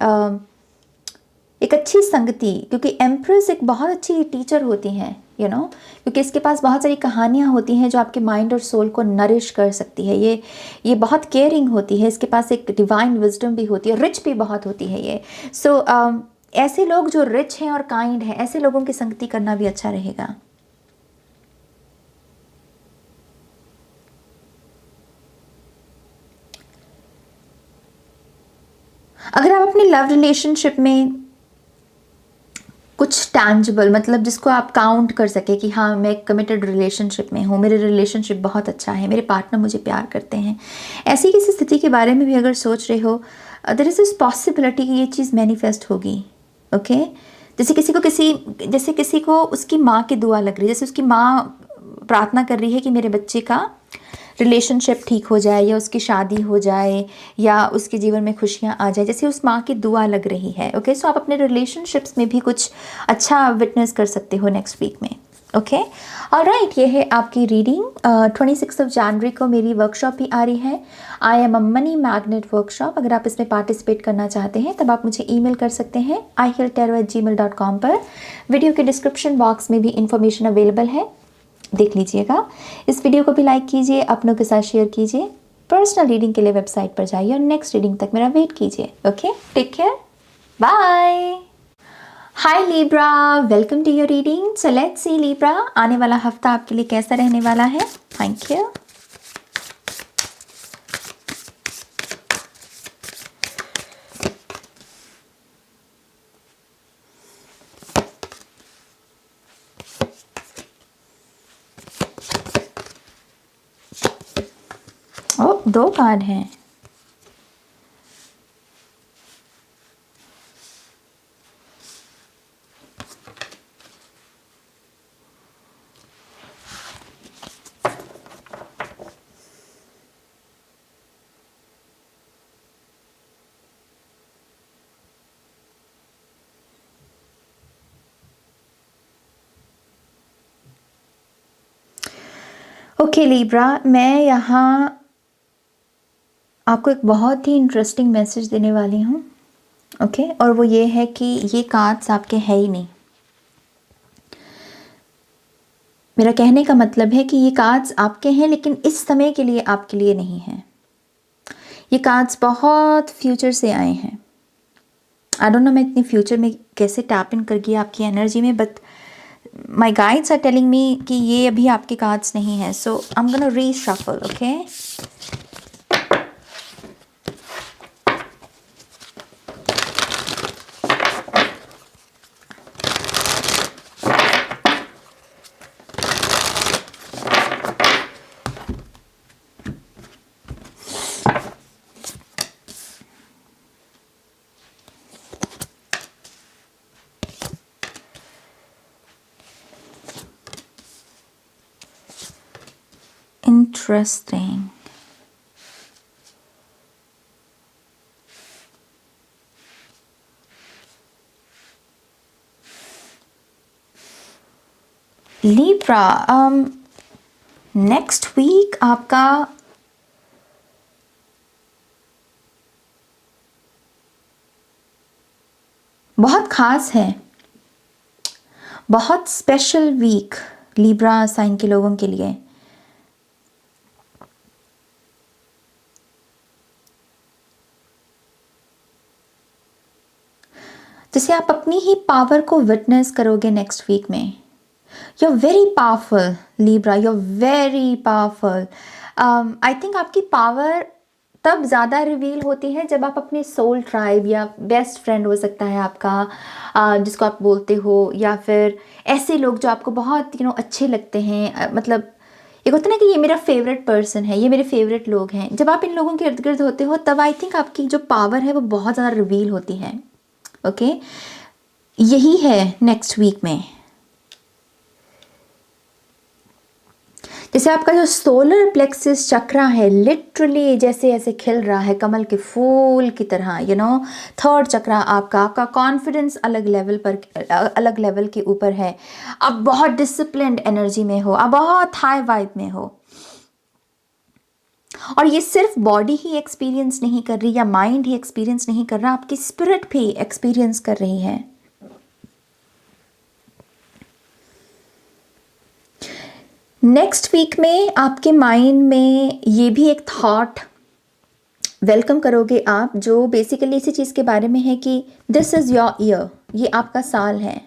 संगति, क्योंकि एम्प्रेस एक बहुत अच्छी टीचर होती हैं, क्योंकि इसके पास बहुत सारी कहानियाँ होती हैं जो आपके माइंड और सोल को नरिश कर सकती है। ये बहुत केयरिंग होती है, इसके पास एक डिवाइन विजडम भी होती है, रिच भी बहुत होती है ये। सो ऐसे लोग जो रिच हैं और काइंड हैं, ऐसे लोगों की संगति करना भी अच्छा रहेगा। अगर आप अपनी लव रिलेशनशिप में कुछ टैंजिबल, मतलब जिसको आप काउंट कर सके कि हाँ मैं कमिटेड रिलेशनशिप में हूँ, मेरे रिलेशनशिप बहुत अच्छा है, मेरे पार्टनर मुझे प्यार करते हैं, ऐसी किसी स्थिति के बारे में भी अगर सोच रहे हो, देयर इज दिस पॉसिबिलिटी कि ये चीज़ मैनिफेस्ट होगी। ओके जैसे किसी को उसकी माँ की दुआ लग रही है, जैसे उसकी माँ प्रार्थना कर रही है कि मेरे बच्चे का रिलेशनशिप ठीक हो जाए या उसकी शादी हो जाए या उसके जीवन में खुशियाँ आ जाए, जैसे उस माँ की दुआ लग रही है। ओके सो आप अपने रिलेशनशिप्स में भी कुछ अच्छा विटनेस कर सकते हो नेक्स्ट वीक में। ओके ऑलराइट, ये है आपकी रीडिंग। 26 जनवरी को मेरी वर्कशॉप भी आ रही है, I am a money magnet workshop. अगर आप इसमें पार्टिसिपेट करना चाहते हैं तब आप मुझे ईमेल कर सकते हैं ihealtarot@gmail.com पर। वीडियो के डिस्क्रिप्शन बॉक्स में भी इंफॉर्मेशन अवेलेबल है, देख लीजिएगा। इस वीडियो को भी लाइक कीजिए, अपनों के साथ शेयर कीजिए। पर्सनल रीडिंग के लिए वेबसाइट पर जाइए और नेक्स्ट रीडिंग तक मेरा वेट कीजिए। Okay, take care, bye. Hi Libra, welcome to your reading. So let's see Libra, आने वाला हफ्ता आपके लिए कैसा रहने वाला है। Thank you. ओ, 2 कार्ड हैं। ओके लीब्रा, मैं यहाँ आपको एक बहुत ही इंटरेस्टिंग मैसेज देने वाली हूँ। ओके और वो ये है कि ये कार्ड्स आपके है ही नहीं। मेरा कहने का मतलब है कि ये कार्ड्स आपके हैं लेकिन इस समय के लिए आपके लिए नहीं है। ये कार्ड्स बहुत फ्यूचर से आए हैं। आई डोंट नो मैं इतनी फ्यूचर में कैसे टैप इन कर गई आपकी एनर्जी में, but my guides are telling me कि ये अभी आपके कार्ड्स नहीं है। So I am gonna reshuffle. Okay interesting. Libra, next week आपका बहुत खास है, बहुत स्पेशल वीक लिब्रा साइन के लोगों के लिए। जैसे आप अपनी ही पावर को विटनेस करोगे नेक्स्ट वीक में। You are very powerful Libra, you are very powerful. I think आपकी पावर तब ज़्यादा रिवील होती है जब आप अपने सोल ट्राइब या बेस्ट फ्रेंड हो सकता है आपका, जिसको आप बोलते हो, या फिर ऐसे लोग जो आपको बहुत अच्छे लगते हैं, मतलब एक होता है ना कि ये मेरा फेवरेट पर्सन है, ये मेरे फेवरेट लोग हैं। जब आप इन लोगों के इर्द गिर्द होते हो तब आई थिंक आपकी जो पावर है वो बहुत ज़्यादा रिवील होती है। ओके, यही है नेक्स्ट वीक में। जैसे आपका जो सोलर प्लेक्सिस चक्रा है लिटरली जैसे ऐसे खिल रहा है कमल के फूल की तरह, थर्ड चक्रा आपका कॉन्फिडेंस अलग लेवल के ऊपर है। आप बहुत डिसिप्लिन्ड एनर्जी में हो, आप बहुत हाई वाइब में हो, और ये सिर्फ बॉडी ही एक्सपीरियंस नहीं कर रही या माइंड ही एक्सपीरियंस नहीं कर रहा, आपकी स्पिरिट भी एक्सपीरियंस कर रही है। नेक्स्ट वीक में आपके माइंड में ये भी एक थॉट वेलकम करोगे आप, जो बेसिकली इसी चीज़ के बारे में है कि दिस इज़ योर ईयर, ये आपका साल है।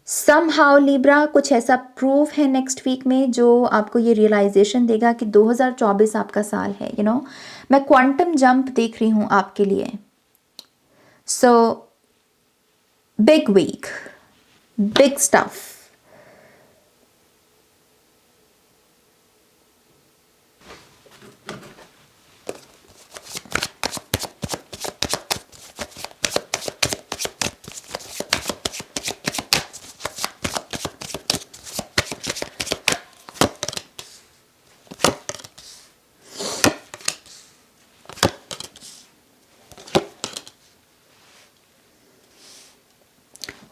समहाउ लिब्रा कुछ ऐसा प्रूफ है नेक्स्ट वीक में जो आपको ये रियलाइजेशन देगा कि 2024 आपका साल है। मैं क्वांटम जंप देख रही हूँ आपके लिए। So big week, big stuff.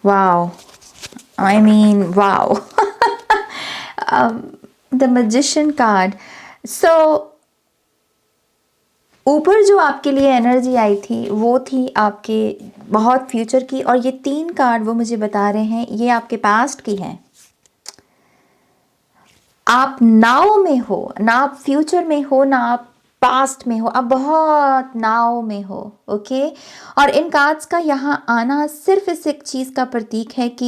Wow. I mean, wow. The Magician card. So, ऊपर जो आपके लिए एनर्जी आई थी वो थी आपके बहुत फ्यूचर की, और ये 3 कार्ड वो मुझे बता रहे हैं ये आपके पास्ट की हैं। आप नाव में हो, ना आप फ्यूचर में हो ना आप पास्ट में हो, आप बहुत नाव में हो। ओके, और इन कार्ड्स का यहाँ आना सिर्फ इस एक चीज़ का प्रतीक है कि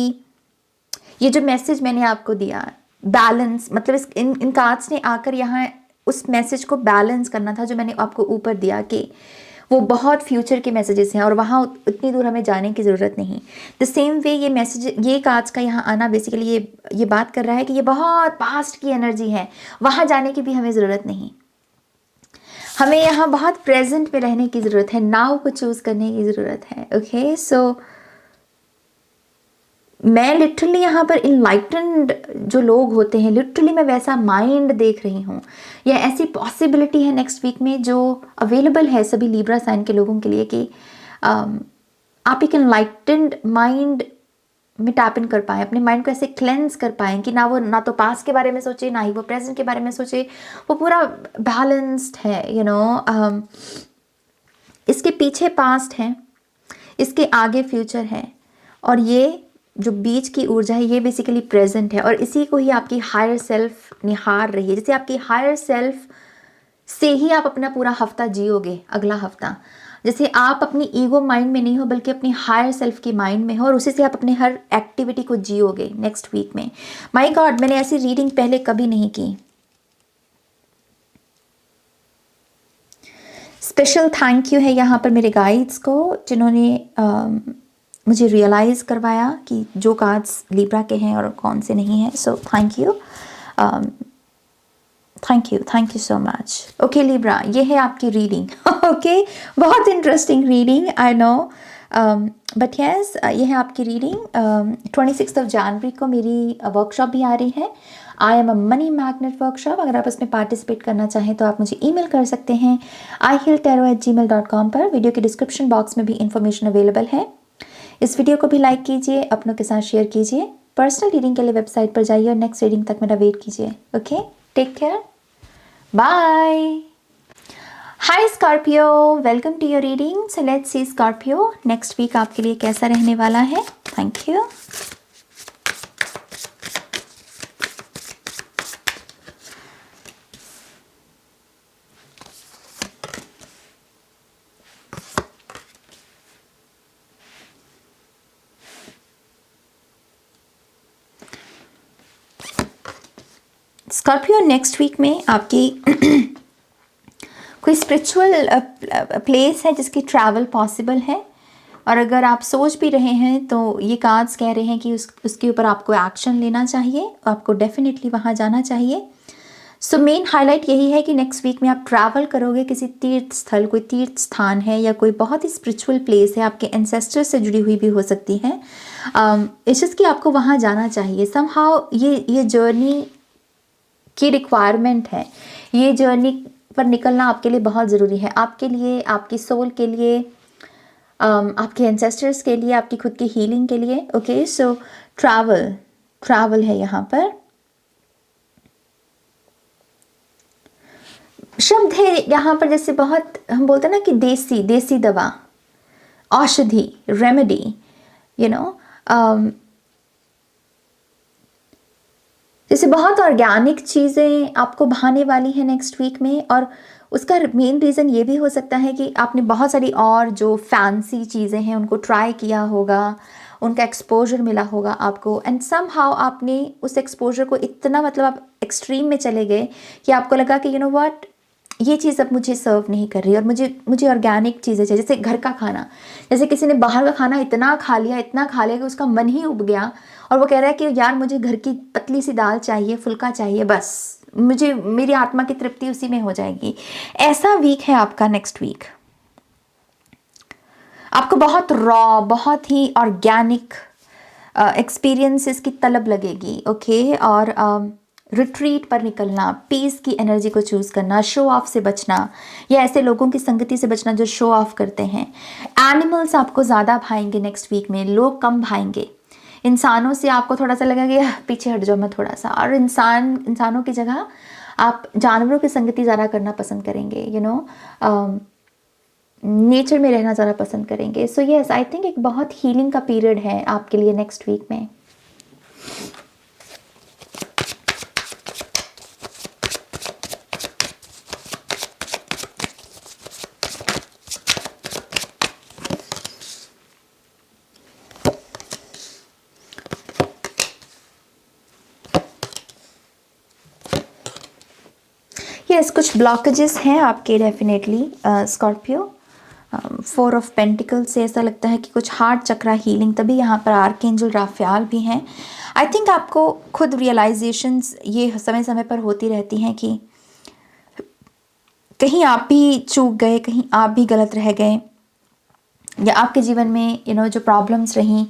ये जो मैसेज मैंने आपको दिया, बैलेंस, मतलब इन कार्ड्स ने आकर यहाँ उस मैसेज को बैलेंस करना था जो मैंने आपको ऊपर दिया कि वो बहुत फ्यूचर के मैसेजेस हैं और वहाँ उतनी दूर हमें जाने की ज़रूरत नहीं। द सेम वे ये मैसेज, ये कार्ड्स का यहाँ आना बेसिकली ये बात कर रहा है कि ये बहुत पास्ट की एनर्जी है, वहाँ जाने की भी हमें ज़रूरत नहीं। हमें यहाँ बहुत प्रेजेंट में रहने की ज़रूरत है, नाउ को चूज़ करने की ज़रूरत है। ओके, सो मैं लिटरली यहाँ पर इनलाइटन्ड जो लोग होते हैं, लिटरली मैं वैसा माइंड देख रही हूँ। यह ऐसी पॉसिबिलिटी है नेक्स्ट वीक में जो अवेलेबल है सभी लिब्रा साइन के लोगों के लिए कि आप एक इनलाइटन्ड माइंड में टैप इन कर पाएँ, अपने माइंड को ऐसे क्लेंस कर पाएँ कि ना तो पास्ट के बारे में सोचे ना ही वो प्रेजेंट के बारे में सोचे, वो पूरा बैलेंस्ड है। इसके पीछे पास्ट है, इसके आगे फ्यूचर है, और ये जो बीच की ऊर्जा है ये बेसिकली प्रेजेंट है, और इसी को ही आपकी हायर सेल्फ निहार रही है। जैसे आपकी हायर सेल्फ से ही आप अपना पूरा हफ्ता जियोगे, अगला हफ्ता, जैसे आप अपनी ईगो माइंड में नहीं हो बल्कि अपनी हायर सेल्फ की माइंड में हो, और उसी से आप अपने हर एक्टिविटी को जियोगे नेक्स्ट वीक में। माय गॉड, मैंने ऐसी रीडिंग पहले कभी नहीं की। स्पेशल थैंक यू है यहाँ पर मेरे गाइड्स को जिन्होंने मुझे रियलाइज़ करवाया कि जो कार्ड्स लिब्रा के हैं और कौन से नहीं हैं। So thank you, thank you so much. Okay Libra, ये है आपकी रीडिंग। ओके, बहुत interesting reading, I know, but yes, ये है आपकी रीडिंग। 26 जनवरी को मेरी वर्कशॉप भी आ रही है, I am a money magnet workshop. अगर आप इसमें पार्टिसिपेट करना चाहें तो आप मुझे ईमेल कर सकते हैं ihealtarot@gmail.com पर। वीडियो के डिस्क्रिप्शन बॉक्स में भी इंफॉर्मेशन अवेलेबल है। इस वीडियो को भी लाइक कीजिए, अपनों के साथ शेयर कीजिए। पर्सनल रीडिंग के लिए वेबसाइट पर जाइए और नेक्स्ट रीडिंग तक मेरा वेट कीजिए। Okay, take care, bye. Hi Scorpio, welcome to your reading. So let's see Scorpio next week आपके लिए कैसा रहने वाला है। Thank you. Scorpio next week में आपकी कोई स्पिरिचुअल प्लेस है जिसकी ट्रैवल पॉसिबल है, और अगर आप सोच भी रहे हैं तो ये कार्ड्स कह रहे हैं कि उसके ऊपर आपको एक्शन लेना चाहिए, आपको डेफिनेटली वहाँ जाना चाहिए। सो मेन हाईलाइट यही है कि नेक्स्ट वीक में आप ट्रैवल करोगे किसी तीर्थ स्थल, कोई तीर्थ स्थान है या कोई बहुत ही स्पिरिचुअल प्लेस है, आपके एंसेस्टर्स से जुड़ी हुई भी हो सकती है। इट्स जस्ट कि आपको वहाँ जाना चाहिए समहाउ। ये जर्नी की रिक्वायरमेंट है, ये जर्नी पर निकलना आपके लिए बहुत ज़रूरी है, आपके लिए, आपकी सोल के लिए, आपके एंसेस्टर्स के लिए, आपकी खुद की हीलिंग के लिए। ओके, सो ट्रैवल है यहाँ पर। शब्द है यहाँ पर जैसे बहुत हम बोलते हैं ना कि देसी दवा, औषधि, रेमेडी, यू नो, जैसे बहुत ऑर्गेनिक चीज़ें आपको भाने वाली हैं नेक्स्ट वीक में। और उसका मेन रीज़न ये भी हो सकता है कि आपने बहुत सारी और जो फैंसी चीज़ें हैं उनको ट्राई किया होगा, उनका एक्सपोजर मिला होगा आपको, एंड समहाउ आपने उस एक्सपोजर को इतना, मतलब आप एक्सट्रीम में चले गए कि आपको लगा कि यू नो व्हाट, ये चीज़ अब मुझे सर्व नहीं कर रही और मुझे ऑर्गेनिक चीज़ें चाहिए। जैसे घर का खाना, जैसे किसी ने बाहर का खाना इतना खा लिया कि उसका मन ही उब गया और वो कह रहा है कि यार मुझे घर की पतली सी दाल चाहिए, फुल्का चाहिए, बस मुझे, मेरी आत्मा की तृप्ति उसी में हो जाएगी। ऐसा वीक है आपका नेक्स्ट वीक। आपको बहुत रॉ, बहुत ही ऑर्गेनिक एक्सपीरियंसेस की तलब लगेगी। ओके, और रिट्रीट पर निकलना, पीस की एनर्जी को चूज़ करना, शो ऑफ से बचना या ऐसे लोगों की संगति से बचना जो शो ऑफ करते हैं। एनिमल्स आपको ज़्यादा भाएंगे नेक्स्ट वीक में, लोग कम भाएंगे। इंसानों से आपको थोड़ा सा लगेगा पीछे हट जाओ मैं थोड़ा सा, और इंसानों की जगह आप जानवरों की संगति ज़्यादा करना पसंद करेंगे, यू नो, नेचर में रहना ज़्यादा पसंद करेंगे। सो यस, आई थिंक एक बहुत हीलिंग का पीरियड है आपके लिए नेक्स्ट वीक में। यस, कुछ ब्लॉकेजेस हैं आपके डेफिनेटली स्कॉर्पियो। 4 ऑफ पेंटिकल्स से ऐसा लगता है कि कुछ हार्ट चक्रा हीलिंग, तभी यहाँ पर आर्कएंजल राफेल भी हैं। आई थिंक आपको खुद रियलाइजेशंस ये समय समय पर होती रहती हैं कि कहीं आप भी चूक गए, कहीं आप भी गलत रह गए, या आपके जीवन में यू नो जो प्रॉब्लम्स रहीं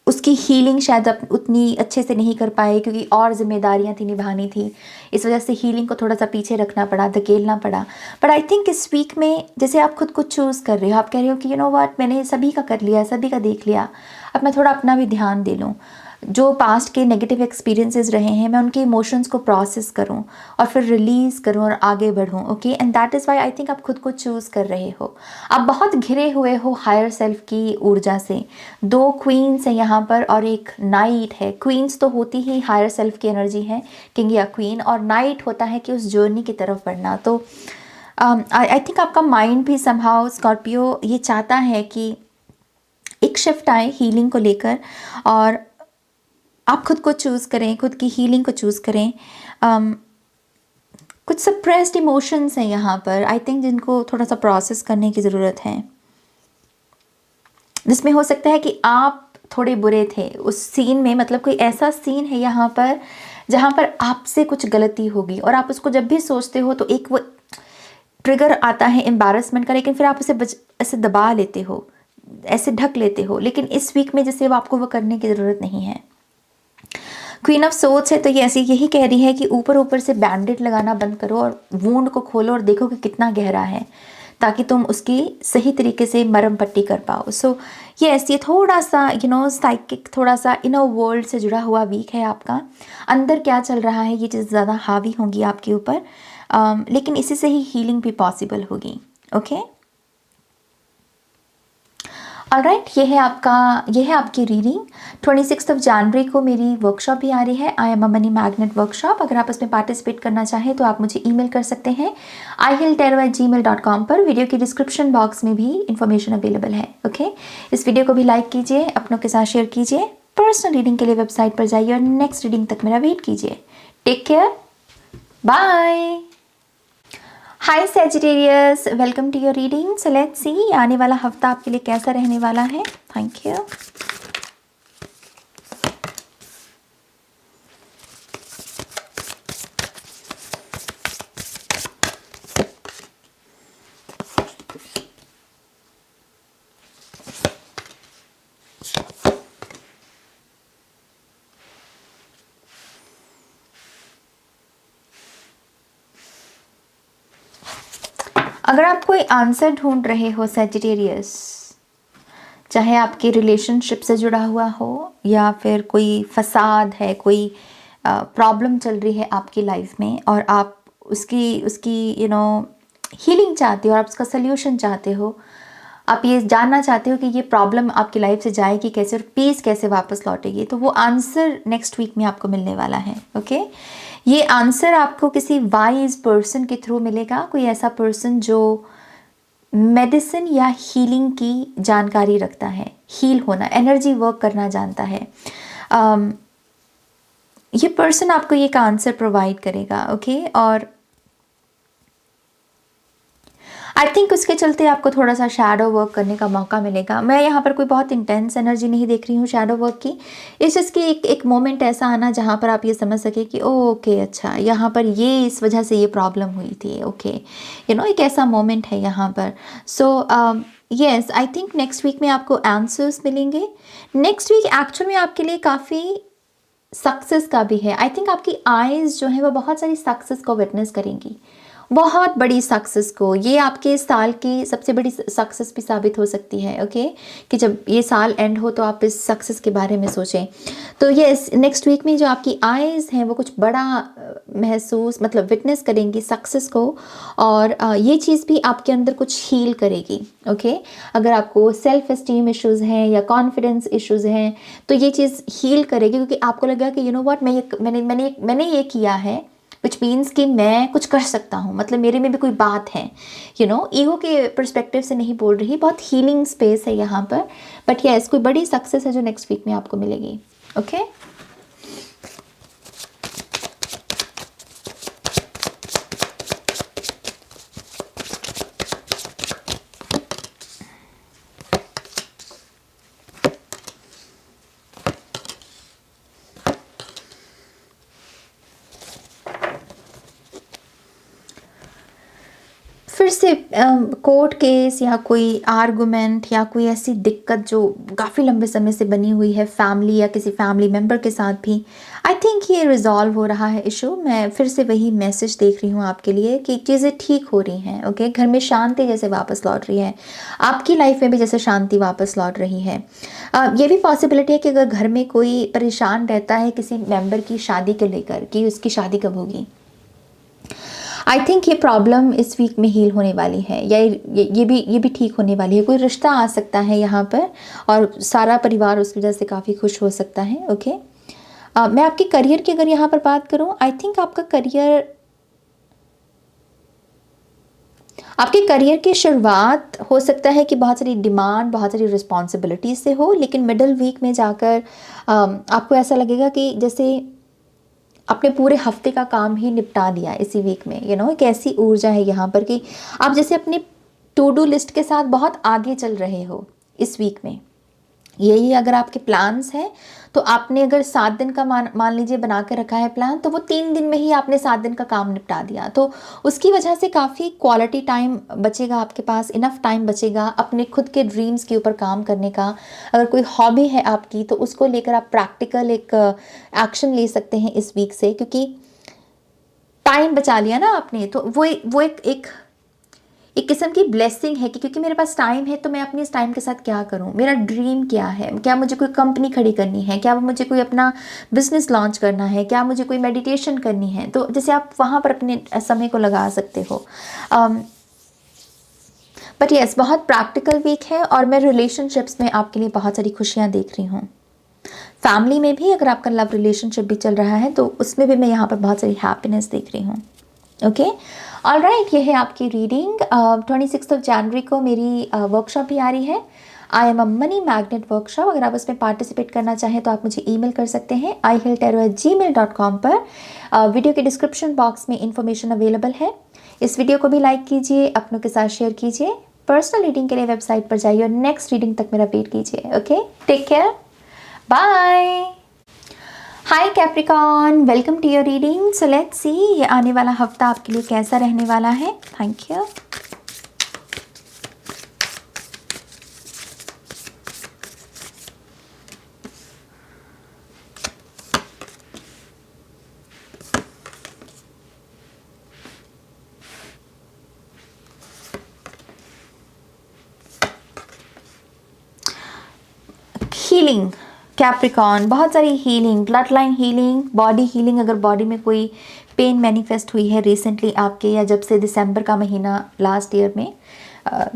उसकी हीलिंग शायद आप उतनी अच्छे से नहीं कर पाए क्योंकि और जिम्मेदारियां थी, निभानी थी। इस वजह से हीलिंग को थोड़ा सा पीछे रखना पड़ा, धकेलना पड़ा। बट आई थिंक इस वीक में जैसे आप खुद को चूज़ कर रहे हो, आप कह रहे हो कि यू नो व्हाट, मैंने सभी का कर लिया, सभी का देख लिया, अब मैं थोड़ा अपना भी ध्यान दे लूँ। जो पास्ट के नेगेटिव एक्सपीरियंसेस रहे हैं, मैं उनके इमोशंस को प्रोसेस करूं और फिर रिलीज़ करूं और आगे बढ़ूं। Okay, and that is why I think आप खुद को चूज़ कर रहे हो। आप बहुत घिरे हुए हो हायर सेल्फ की ऊर्जा से। 2 क्वींस हैं यहाँ पर और एक नाइट है। क्वींस तो होती ही हायर सेल्फ की एनर्जी है, किंग या क्वीन, और नाइट होता है कि उस जर्नी की तरफ बढ़ना। तो आई थिंक आपका माइंड भी समहाउ स्कॉर्पियो ये चाहता है कि एक शिफ्ट आए हीलिंग को लेकर और आप खुद को चूज़ करें, खुद की हीलिंग को चूज़ करें। कुछ सप्रेस्ड इमोशंस हैं यहाँ पर, आई थिंक जिनको थोड़ा सा प्रोसेस करने की ज़रूरत है, जिसमें हो सकता है कि आप थोड़े बुरे थे उस सीन में। मतलब कोई ऐसा सीन है यहाँ पर जहाँ पर आपसे कुछ गलती होगी और आप उसको जब भी सोचते हो तो एक वो ट्रिगर आता है एम्बैरेसमेंट का, लेकिन फिर आप उसे ऐसे दबा लेते हो, ऐसे ढक लेते हो। लेकिन इस वीक में जैसे आपको वो करने की ज़रूरत नहीं है। क्वीन ऑफ सोर्ड्स है तो ये ऐसी यही कह रही है कि ऊपर ऊपर से बैंडेड लगाना बंद करो और वूंड को खोलो और देखो कि कितना गहरा है, ताकि तुम उसकी सही तरीके से मरहम पट्टी कर पाओ। सो ये ऐसी थोड़ा सा यू नो साइकिक, थोड़ा सा इनर वर्ल्ड से जुड़ा हुआ वीक है आपका। अंदर क्या चल रहा है ये चीज़ ज़्यादा हावी होंगी आपके ऊपर, लेकिन इसी से ही हीलिंग भी पॉसिबल होगी। ओके, ऑलराइट, ये है आपकी रीडिंग। 26 जनवरी को मेरी वर्कशॉप भी आ रही है, I am a money magnet workshop. अगर आप उसमें पार्टिसिपेट करना चाहें तो आप मुझे ईमेल कर सकते हैं ihilltarot@gmail.com पर। वीडियो की डिस्क्रिप्शन बॉक्स में भी इंफॉर्मेशन अवेलेबल है। ओके, इस वीडियो को भी लाइक कीजिए, अपनों के साथ शेयर कीजिए। पर्सनल रीडिंग के लिए वेबसाइट पर जाइए और नेक्स्ट रीडिंग तक मेरा वेट कीजिए। Take care, bye. Hi Sagittarius, welcome to your reading. So let's see आने वाला हफ्ता आपके लिए कैसा रहने वाला है। Thank you. अगर आप कोई आंसर ढूंढ रहे हो सेजिटेरियस, चाहे आपके रिलेशनशिप से जुड़ा हुआ हो या फिर कोई फसाद है, कोई प्रॉब्लम चल रही है आपकी लाइफ में और आप उसकी उसकी हीलिंग चाहते हो और आप उसका सोल्यूशन चाहते हो, आप ये जानना चाहते हो कि ये प्रॉब्लम आपकी लाइफ से जाएगी कैसे और पीस कैसे वापस लौटेगी, तो वो आंसर नेक्स्ट वीक में आपको मिलने वाला है। ओके, ये आंसर आपको किसी वाइज पर्सन के थ्रू मिलेगा, कोई ऐसा पर्सन जो मेडिसिन या हीलिंग की जानकारी रखता है, हील होना, एनर्जी वर्क करना जानता है। ये पर्सन आपको ये का आंसर प्रोवाइड करेगा। ओके, और आई थिंक उसके चलते आपको थोड़ा सा शैडो वर्क करने का मौका मिलेगा। मैं यहाँ पर कोई बहुत इंटेंस एनर्जी नहीं देख रही हूँ शैडो वर्क की। इस इसकी एक मोमेंट ऐसा आना जहाँ पर आप ये समझ सके कि ओके अच्छा, यहाँ पर ये इस वजह से ये प्रॉब्लम हुई थी। ओके, एक ऐसा मोमेंट है यहाँ पर। So yes, I think next week में आपको आंसर्स मिलेंगे। नेक्स्ट वीक एक्चुअल में आपके लिए काफ़ी सक्सेस का भी है। आई थिंक आपकी आइज़ जो है वो बहुत सारी सक्सेस को विटनेस करेंगी, बहुत बड़ी सक्सेस को। ये आपके इस साल की सबसे बड़ी सक्सेस भी साबित हो सकती है। ओके, कि जब ये साल एंड हो तो आप इस सक्सेस के बारे में सोचें। तो ये नेक्स्ट वीक में जो आपकी आइज़ हैं वो कुछ बड़ा महसूस मतलब विटनेस करेंगी सक्सेस को, और ये चीज़ भी आपके अंदर कुछ हील करेगी। ओके, अगर आपको सेल्फ एस्टीम इश्यूज़ हैं या कॉन्फिडेंस इश्यूज़ हैं तो ये चीज़ हील करेगी, क्योंकि आपको लगेगा कि व्हाट, मैंने ये किया है, विच मीन्स कि मैं कुछ कर सकता हूँ, मतलब मेरे में भी कोई बात है। ईगो के परस्पेक्टिव से नहीं बोल रही, बहुत हीलिंग स्पेस है यहाँ पर। बट यस, कोई बड़ी सक्सेस है जो नेक्स्ट वीक में आपको मिलेगी। ओके, फिर से कोर्ट केस या कोई आर्गुमेंट या कोई ऐसी दिक्कत जो काफ़ी लंबे समय से बनी हुई है फैमिली या किसी फैमिली मेम्बर के साथ भी, आई थिंक ये रिजॉल्व हो रहा है इशू। मैं फिर से वही मैसेज देख रही हूँ आपके लिए कि चीज़ें ठीक हो रही हैं। ओके, घर में शांति जैसे वापस लौट रही है, आपकी लाइफ में भी जैसे शांति वापस लौट रही है। ये भी पॉसिबिलिटी है कि अगर घर में कोई परेशान रहता है किसी मेम्बर की शादी को लेकर कि उसकी शादी कब होगी, आई थिंक ये प्रॉब्लम इस वीक में हील होने वाली है, या ये भी ठीक होने वाली है। कोई रिश्ता आ सकता है यहाँ पर और सारा परिवार उसकी वजह से काफ़ी खुश हो सकता है। ओके, मैं आपके करियर की अगर यहाँ पर बात करूँ, आई थिंक आपके करियर की शुरुआत हो सकता है कि बहुत सारी डिमांड, बहुत सारी रिस्पॉन्सिबिलिटी से हो, लेकिन मिडल वीक में जाकर आपको ऐसा लगेगा कि जैसे अपने पूरे हफ्ते का काम ही निपटा दिया इसी वीक में। एक ऐसी ऊर्जा है यहाँ पर कि आप जैसे अपनी टू डू लिस्ट के साथ बहुत आगे चल रहे हो इस वीक में। यही अगर आपके प्लान्स हैं तो आपने अगर 7 दिन का मान लीजिए बना के रखा है प्लान, तो वो 3 दिन में ही आपने 7 दिन का काम निपटा दिया, तो उसकी वजह से काफ़ी क्वालिटी टाइम बचेगा आपके पास, इनफ टाइम बचेगा अपने खुद के ड्रीम्स के ऊपर काम करने का। अगर कोई हॉबी है आपकी तो उसको लेकर आप प्रैक्टिकल एक एक्शन ले सकते हैं इस वीक से, क्योंकि टाइम बचा लिया ना आपने, तो वो एक किस्म की ब्लेसिंग है कि क्योंकि मेरे पास टाइम है तो मैं अपने इस टाइम के साथ क्या करूं, मेरा ड्रीम क्या है, क्या मुझे कोई कंपनी खड़ी करनी है, क्या मुझे कोई अपना बिजनेस लॉन्च करना है, क्या मुझे कोई मेडिटेशन करनी है, तो जैसे आप वहाँ पर अपने समय को लगा सकते हो। बट यस, बहुत प्रैक्टिकल वीक है और मैं रिलेशनशिप्स में आपके लिए बहुत सारी खुशियाँ देख रही हूँ। फैमिली में भी अगर आपका लव रिलेशनशिप भी चल रहा है तो उसमें भी मैं यहाँ पर बहुत सारी हैप्पीनेस देख रही हूँ। ओके, ऑलराइट, ये है आपकी रीडिंग। 26 जनवरी को मेरी वर्कशॉप भी आ रही है, I am a money magnet workshop. अगर आप उसमें पार्टिसिपेट करना चाहें तो आप मुझे ईमेल कर सकते हैं ihilltarot@gmail.com पर। वीडियो के डिस्क्रिप्शन बॉक्स में इंफॉर्मेशन अवेलेबल है। इस वीडियो को भी लाइक कीजिए, अपनों के साथ शेयर कीजिए। पर्सनल रीडिंग के लिए वेबसाइट पर जाइए और नेक्स्ट रीडिंग तक मेरा वेट कीजिए। Okay, take care, bye. Hi Capricorn, welcome to your reading. So let's see ये आने वाला हफ्ता आपके लिए कैसा रहने वाला है। Thank you. हीलिंग कैप्रिकॉन, बहुत सारी healing, blood line healing, body healing. अगर बॉडी में कोई पेन मैनिफेस्ट हुई है रिसेंटली आपके, या जब से दिसंबर का महीना लास्ट ईयर में,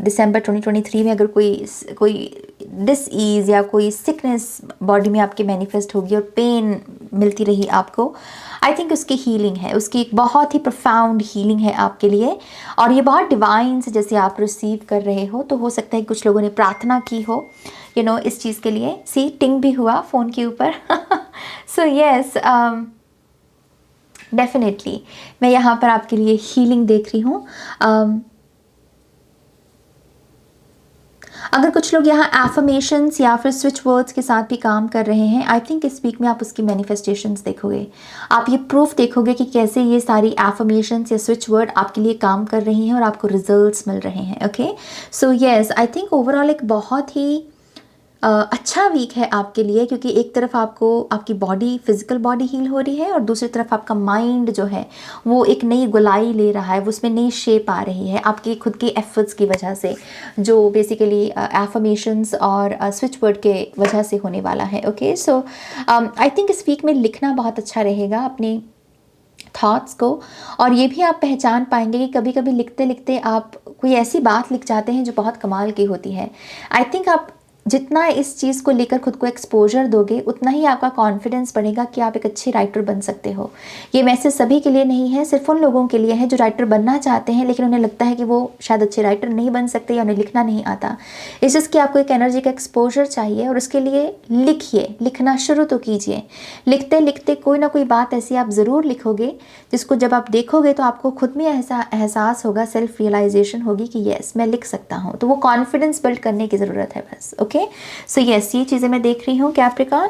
दिसंबर 2023 में अगर कोई डिसईज या कोई सिकनेस बॉडी में आपके मैनिफेस्ट होगी और पेन मिलती रही आपको, आई थिंक उसकी हीलिंग है, उसकी एक बहुत ही प्रोफाउंड हीलिंग है आपके लिए। और ये बहुत डिवाइन से जैसे आप रिसीव कर रहे हो, तो हो सकता है कुछ लोगों ने प्रार्थना की हो इस चीज़ के लिए। सी टिंग भी हुआ फ़ोन के ऊपर। सो यस, डेफिनेटली मैं यहाँ पर आपके लिए हीलिंग देख रही हूँ। अगर कुछ लोग यहाँ एफर्मेशंस या फिर स्विच वर्ड्स के साथ भी काम कर रहे हैं, आई थिंक इस वीक में आप उसकी मैनिफेस्टेशंस देखोगे। आप ये प्रूफ देखोगे कि कैसे ये सारी एफर्मेशंस या स्विच वर्ड आपके लिए काम कर रही हैं और आपको रिजल्ट्स मिल रहे हैं। Okay, so yes, I think overall एक बहुत ही अच्छा वीक है आपके लिए, क्योंकि एक तरफ आपको आपकी बॉडी, फिजिकल बॉडी हील हो रही है और दूसरी तरफ आपका माइंड जो है वो एक नई गुलाई ले रहा है, वो उसमें नई शेप आ रही है आपके खुद के एफर्ट्स की वजह से, जो बेसिकली एफर्मेशंस और स्विच वर्ड के वजह से होने वाला है। ओके, सो आई थिंक इस वीक में लिखना बहुत अच्छा रहेगा अपने थॉट्स को, और ये भी आप पहचान पाएंगे कि कभी कभी लिखते लिखते आप कोई ऐसी बात लिख जाते हैं जो बहुत कमाल की होती है। आई थिंक आप जितना इस चीज़ को लेकर खुद को एक्सपोजर दोगे, उतना ही आपका कॉन्फिडेंस बढ़ेगा कि आप एक अच्छे राइटर बन सकते हो। ये मैसेज सभी के लिए नहीं है, सिर्फ उन लोगों के लिए है जो राइटर बनना चाहते हैं लेकिन उन्हें लगता है कि वो शायद अच्छे राइटर नहीं बन सकते या उन्हें लिखना नहीं आता। इस चीज़ की आपको एक एनर्जी का एक्सपोजर चाहिए और उसके लिए लिखिए, लिखना शुरू तो कीजिए। लिखते लिखते कोई ना कोई बात ऐसी आप ज़रूर लिखोगे जिसको जब आप देखोगे तो आपको खुद में ऐसा एहसास होगा, सेल्फ रियलाइजेशन होगी कि येस मैं लिख सकता हूँ। तो वो कॉन्फिडेंस बिल्ड करने की ज़रूरत है बस। ओके, सो यस, ये चीज़ें मैं देख रही हूँ कैप्रिकॉन।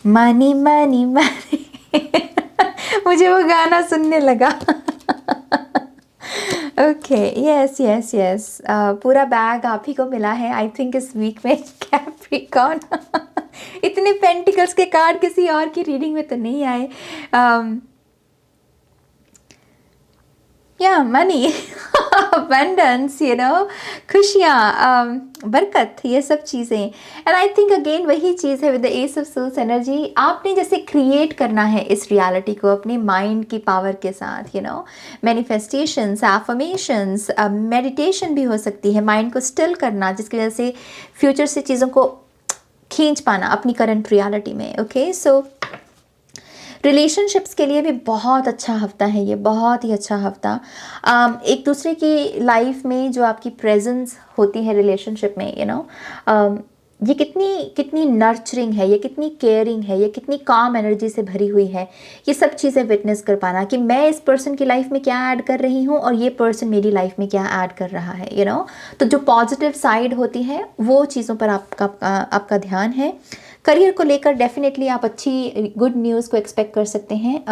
मनी मनी मनी मुझे वो गाना सुनने लगा। ओके, यस यस यस, पूरा बैग आप ही को मिला है आई थिंक इस वीक में कैप्रिकॉन। इतने पेंटिकल्स के कार्ड किसी और की रीडिंग में तो नहीं आए। या मनी, abundance, खुशियाँ, बरकत, ये सब चीज़ें। एंड आई थिंक अगेन वही चीज़ है with the ace of souls energy. आपने जैसे क्रिएट करना है इस रियलिटी को अपने माइंड की पावर के साथ, मैनिफेस्टेशंस, एफर्मेशंस, मेडिटेशन भी हो सकती है, माइंड को स्टिल करना जिसकी वजह से फ्यूचर से चीज़ों को खींच पाना अपनी करंट रियलिटी में। ओके, सो रिलेशनशिप्स के लिए भी बहुत अच्छा हफ्ता है ये, बहुत ही अच्छा हफ्ता। एक दूसरे की लाइफ में जो आपकी प्रेजेंस होती है रिलेशनशिप में, ये कितनी नर्चरिंग है, ये कितनी केयरिंग है, ये कितनी काम एनर्जी से भरी हुई है, ये सब चीज़ें विटनेस कर पाना कि मैं इस पर्सन की लाइफ में क्या ऐड कर रही हूँ और ये पर्सन मेरी लाइफ में क्या ऐड कर रहा है। तो जो पॉजिटिव साइड होती है वो चीज़ों पर आपका ध्यान है। करियर को लेकर डेफिनेटली आप अच्छी गुड न्यूज़ को एक्सपेक्ट कर सकते हैं।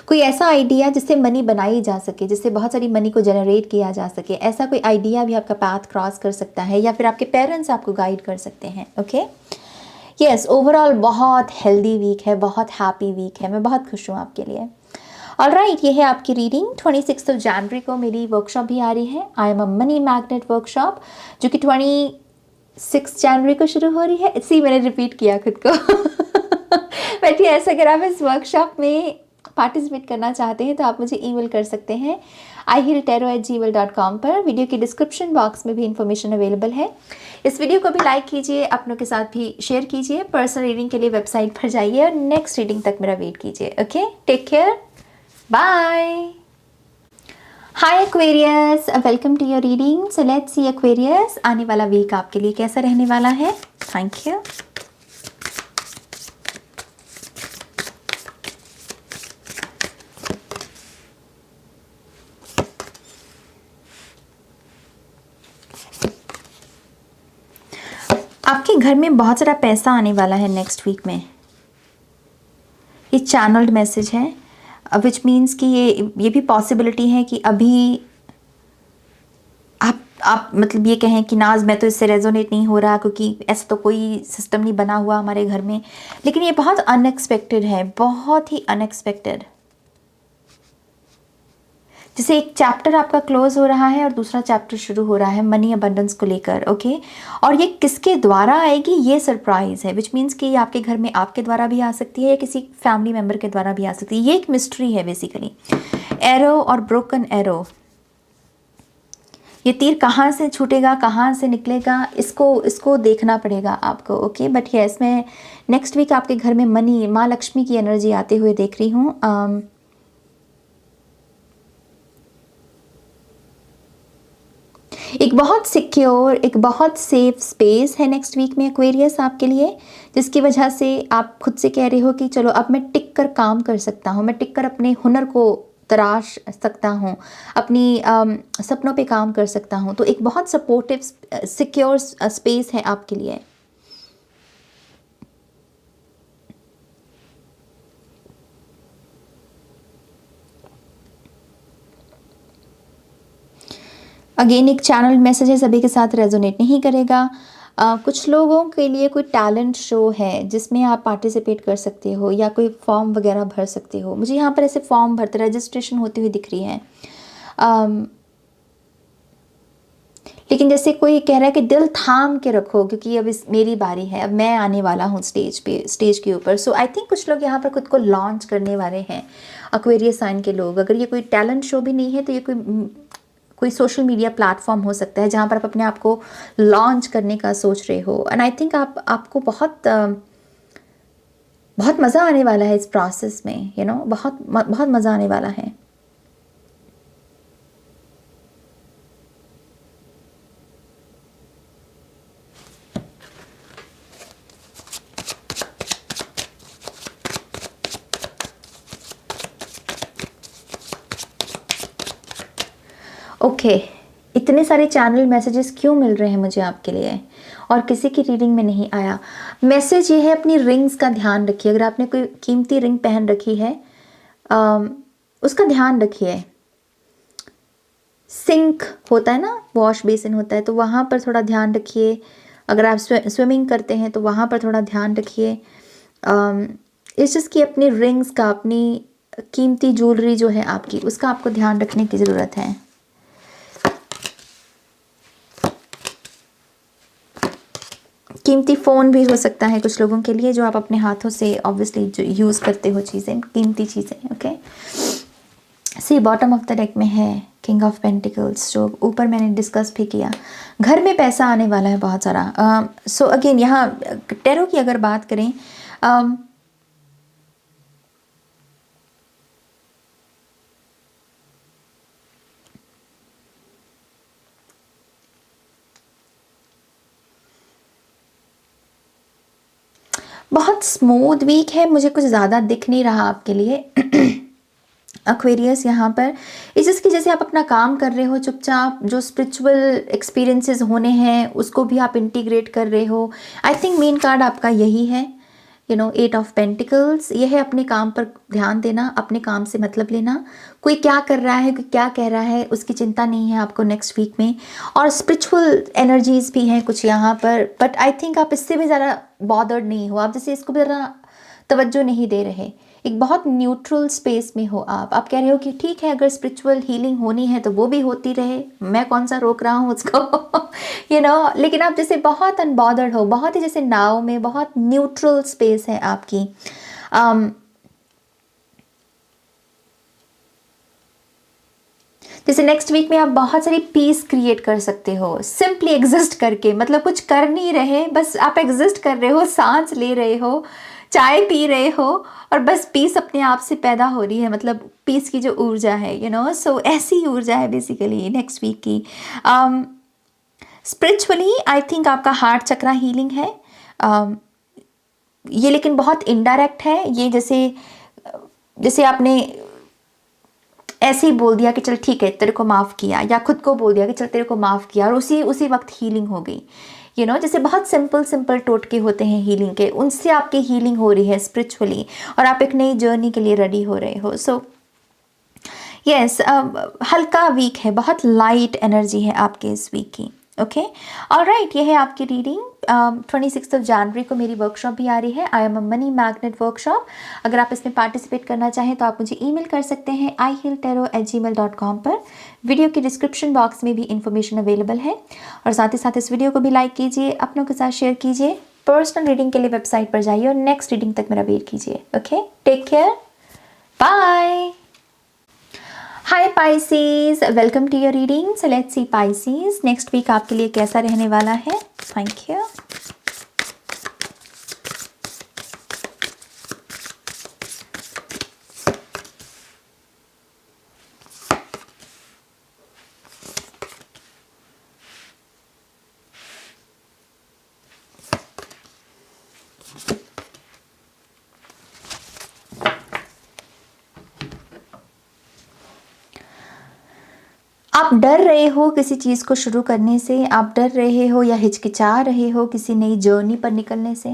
कोई ऐसा आइडिया जिससे मनी बनाई जा सके, जिससे बहुत सारी मनी को जनरेट किया जा सके, ऐसा कोई आइडिया भी आपका पाथ क्रॉस कर सकता है, या फिर आपके पेरेंट्स आपको गाइड कर सकते हैं। ओके, यस, ओवरऑल बहुत हेल्दी वीक है, बहुत हैप्पी वीक है। मैं बहुत खुश हूँ आपके लिए। ऑलराइट, ये है आपकी रीडिंग। 26 जनवरी को मेरी वर्कशॉप भी आ रही है, I am a money magnet workshop, जो कि 26 जनवरी को शुरू हो रही है। इसी मैंने रिपीट किया खुद को। बट यस, अगर आप इस वर्कशॉप में पार्टिसिपेट करना चाहते हैं तो आप मुझे ईमेल कर सकते हैं ihealtarot@gmail.com पर। वीडियो की डिस्क्रिप्शन बॉक्स में भी इंफॉर्मेशन अवेलेबल है। इस वीडियो को भी लाइक कीजिए, अपनों के साथ भी शेयर कीजिए। पर्सनल रीडिंग के लिए वेबसाइट पर जाइए और नेक्स्ट रीडिंग तक मेरा वेट कीजिए। Okay, take care, bye. Hi Aquarius, welcome to your reading. So let's see Aquarius, आने वाला वीक आपके लिए कैसा रहने वाला है। Thank you. आपके घर में बहुत सारा पैसा आने वाला है नेक्स्ट वीक में। ये चैनल्ड मैसेज है, विच मीन्स कि ये भी पॉसिबिलिटी है कि अभी आप मतलब ये कहें कि नाज मैं तो इससे रेजोनेट नहीं हो रहा, क्योंकि ऐसा तो कोई सिस्टम नहीं बना हुआ हमारे घर में। लेकिन ये बहुत अनएक्सपेक्टेड है, बहुत ही अनएक्सपेक्टेड। जैसे एक चैप्टर आपका क्लोज हो रहा है और दूसरा चैप्टर शुरू हो रहा है मनी अबंडेंस को लेकर, ओके। और ये किसके द्वारा आएगी, ये सरप्राइज है, विच मीन्स कि ये आपके घर में आपके द्वारा भी आ सकती है या किसी फैमिली मेम्बर के द्वारा भी आ सकती है। ये एक मिस्ट्री है बेसिकली। एरो और ब्रोकन एरो, ये तीर कहाँ से छूटेगा, कहाँ से निकलेगा, इसको देखना पड़ेगा आपको, ओके। बट यस, मैं नेक्स्ट वीक आपके घर में मनी, माँ लक्ष्मी की एनर्जी आते हुए देख रही हूँ। एक बहुत सिक्योर, एक बहुत सेफ स्पेस है नेक्स्ट वीक में एक्वेरियस आपके लिए, जिसकी वजह से आप खुद से कह रहे हो कि चलो अब मैं टिक कर काम कर सकता हूँ, मैं टिक कर अपने हुनर को तराश सकता हूँ, अपनी सपनों पे काम कर सकता हूँ। तो एक बहुत सपोर्टिव सिक्योर स्पेस है आपके लिए। अगेन एक चैनल मैसेज है, सभी के साथ रेजोनेट नहीं करेगा। कुछ लोगों के लिए कोई टैलेंट शो है जिसमें आप पार्टिसिपेट कर सकते हो या कोई फॉर्म वगैरह भर सकते हो। मुझे यहाँ पर ऐसे फॉर्म भरते रजिस्ट्रेशन होती हुई दिख रही है। लेकिन जैसे कोई कह रहा है कि दिल थाम के रखो, क्योंकि अब मेरी बारी है, अब मैं आने वाला हूँ स्टेज पे, स्टेज के ऊपर। सो आई थिंक कुछ लोग यहाँ पर खुद को लॉन्च करने वाले हैं, एक्वेरियस साइन के लोग। अगर ये कोई टैलेंट शो भी नहीं है तो ये कोई सोशल मीडिया प्लेटफॉर्म हो सकता है जहाँ पर आप अपने आप को लॉन्च करने का सोच रहे हो। एंड आई थिंक आपको बहुत बहुत मज़ा आने वाला है इस प्रोसेस में, यू नो, बहुत बहुत मज़ा आने वाला है। ओके, इतने सारे चैनल मैसेजेस क्यों मिल रहे हैं मुझे आपके लिए, और किसी की रीडिंग में नहीं आया। मैसेज ये है, अपनी रिंग्स का ध्यान रखिए। अगर आपने कोई कीमती रिंग पहन रखी है उसका ध्यान रखिए। सिंक होता है ना, वॉश बेसिन होता है, तो वहाँ पर थोड़ा ध्यान रखिए। अगर आप स्विमिंग करते हैं तो वहाँ पर थोड़ा ध्यान रखिए। इस चीज़ की अपनी रिंग्स का, अपनी कीमती ज्वेलरी जो है आपकी, उसका आपको ध्यान रखने की ज़रूरत है। कीमती फ़ोन भी हो सकता है कुछ लोगों के लिए, जो आप अपने हाथों से ऑब्वियसली जो यूज़ करते हो चीज़ें, कीमती चीज़ें, okay. See bottom of the deck में है किंग ऑफ पेंटिकल्स, जो ऊपर मैंने डिस्कस भी किया। घर में पैसा आने वाला है बहुत सारा। सो अगेन यहाँ टेरो की अगर बात करें, बहुत स्मूथ वीक है, मुझे कुछ ज़्यादा दिख नहीं रहा आपके लिए एक्वेरियस। यहाँ पर इस चीज़ की, जैसे आप अपना काम कर रहे हो चुपचाप, जो स्पिरिचुअल एक्सपीरियंसेस होने हैं उसको भी आप इंटीग्रेट कर रहे हो। आई थिंक मेन कार्ड आपका यही है, यू नो, 8 ऑफ पेंटिकल्स। ये है अपने काम पर ध्यान देना, अपने काम से मतलब लेना। कोई क्या कर रहा है, कोई क्या कह रहा है, उसकी चिंता नहीं है आपको नेक्स्ट वीक में। और स्पिरिचुअल एनर्जीज भी हैं कुछ यहाँ पर, बट आई थिंक आप इससे भी ज़्यादा बॉदर्ड नहीं हो, आप जैसे इसको भी ज़्यादा तवज्जो नहीं दे रहे। एक बहुत न्यूट्रल स्पेस में हो आप कह रहे हो कि ठीक है, अगर स्पिरिचुअल हीलिंग होनी है तो वो भी होती रहे, मैं कौन सा रोक रहा हूँ उसको यू नो। लेकिन आप जैसे बहुत अनबॉदर्ड हो, बहुत ही जैसे नाव में, बहुत न्यूट्रल स्पेस है आपकी। जैसे नेक्स्ट वीक में आप बहुत सारी पीस क्रिएट कर सकते हो सिंपली एग्जिस्ट करके, मतलब कुछ कर नहीं रहे, बस आप एग्जिस्ट कर रहे हो, सांस ले रहे हो, चाय पी रहे हो और बस पीस अपने आप से पैदा हो रही है, मतलब पीस की जो ऊर्जा है, सो ऐसी ऊर्जा है बेसिकली नेक्स्ट वीक की। स्पिरिचुअली आई थिंक आपका हार्ट चक्रा हीलिंग है। um, ये लेकिन बहुत इनडायरेक्ट है, ये जैसे जैसे आपने ऐसे ही बोल दिया कि चल ठीक है तेरे को माफ़ किया, या खुद को बोल दिया कि चल तेरे को माफ़ किया, और उसी उसी वक्त हीलिंग हो गई। जैसे बहुत सिंपल सिंपल टोटके होते हैं हीलिंग के, उनसे आपकी हीलिंग हो रही है स्पिरिचुअली, और आप एक नई जर्नी के लिए रेडी हो रहे हो। सो यस, हल्का वीक है, बहुत लाइट एनर्जी है आपके इस वीक की। ओके, ऑलराइट, ये है आपकी रीडिंग। 26 जनवरी को मेरी वर्कशॉप भी आ रही है, I am a money magnet workshop. अगर आप इसमें पार्टिसिपेट करना चाहें तो आप मुझे ईमेल कर सकते हैं ihealtarot@gmail.com पर। वीडियो के डिस्क्रिप्शन बॉक्स में भी इंफॉर्मेशन अवेलेबल है, और साथ ही साथ इस वीडियो को भी लाइक कीजिए, अपनों के साथ शेयर कीजिए। पर्सनल रीडिंग के लिए वेबसाइट पर जाइए और नेक्स्ट रीडिंग तक मेरा वेट कीजिए। Okay, take care, bye. Hi Pisces, welcome to your reading. So let's see Pisces, next week आपके लिए कैसा रहने वाला है। Thank you. आप डर रहे हो किसी चीज़ को शुरू करने से, आप डर रहे हो या हिचकिचा रहे हो किसी नई जर्नी पर निकलने से,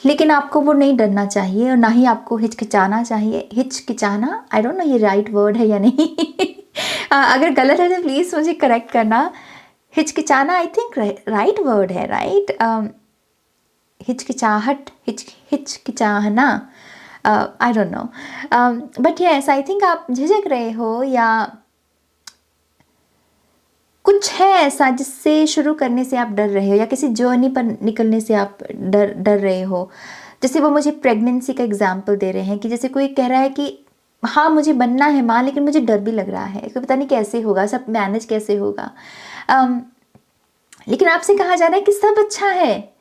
लेकिन आपको वो नहीं डरना चाहिए और ना ही आपको हिचकिचाना चाहिए। हिचकिचाना, आई डोंट नो ये राइट वर्ड है या नहीं अगर गलत है तो प्लीज़ मुझे करेक्ट करना। हिचकिचाना आई थिंक राइट वर्ड है, राइट? हिचकिचाहट, हिचकिचाहना, I don't know, but yes I think आप झिझक रहे हो, या कुछ है ऐसा जिससे शुरू करने से आप डर रहे हो, या किसी जर्नी पर निकलने से आप डर रहे हो। जैसे वो मुझे प्रेगनेंसी का एग्जाम्पल दे रहे हैं कि जैसे कोई कह रहा है कि हाँ मुझे बनना है माँ, लेकिन मुझे डर भी लग रहा है कि पता नहीं कैसे होगा, सब मैनेज कैसे होगा। लेकिन आपसे कहा जा रहा है कि सब अच्छा है।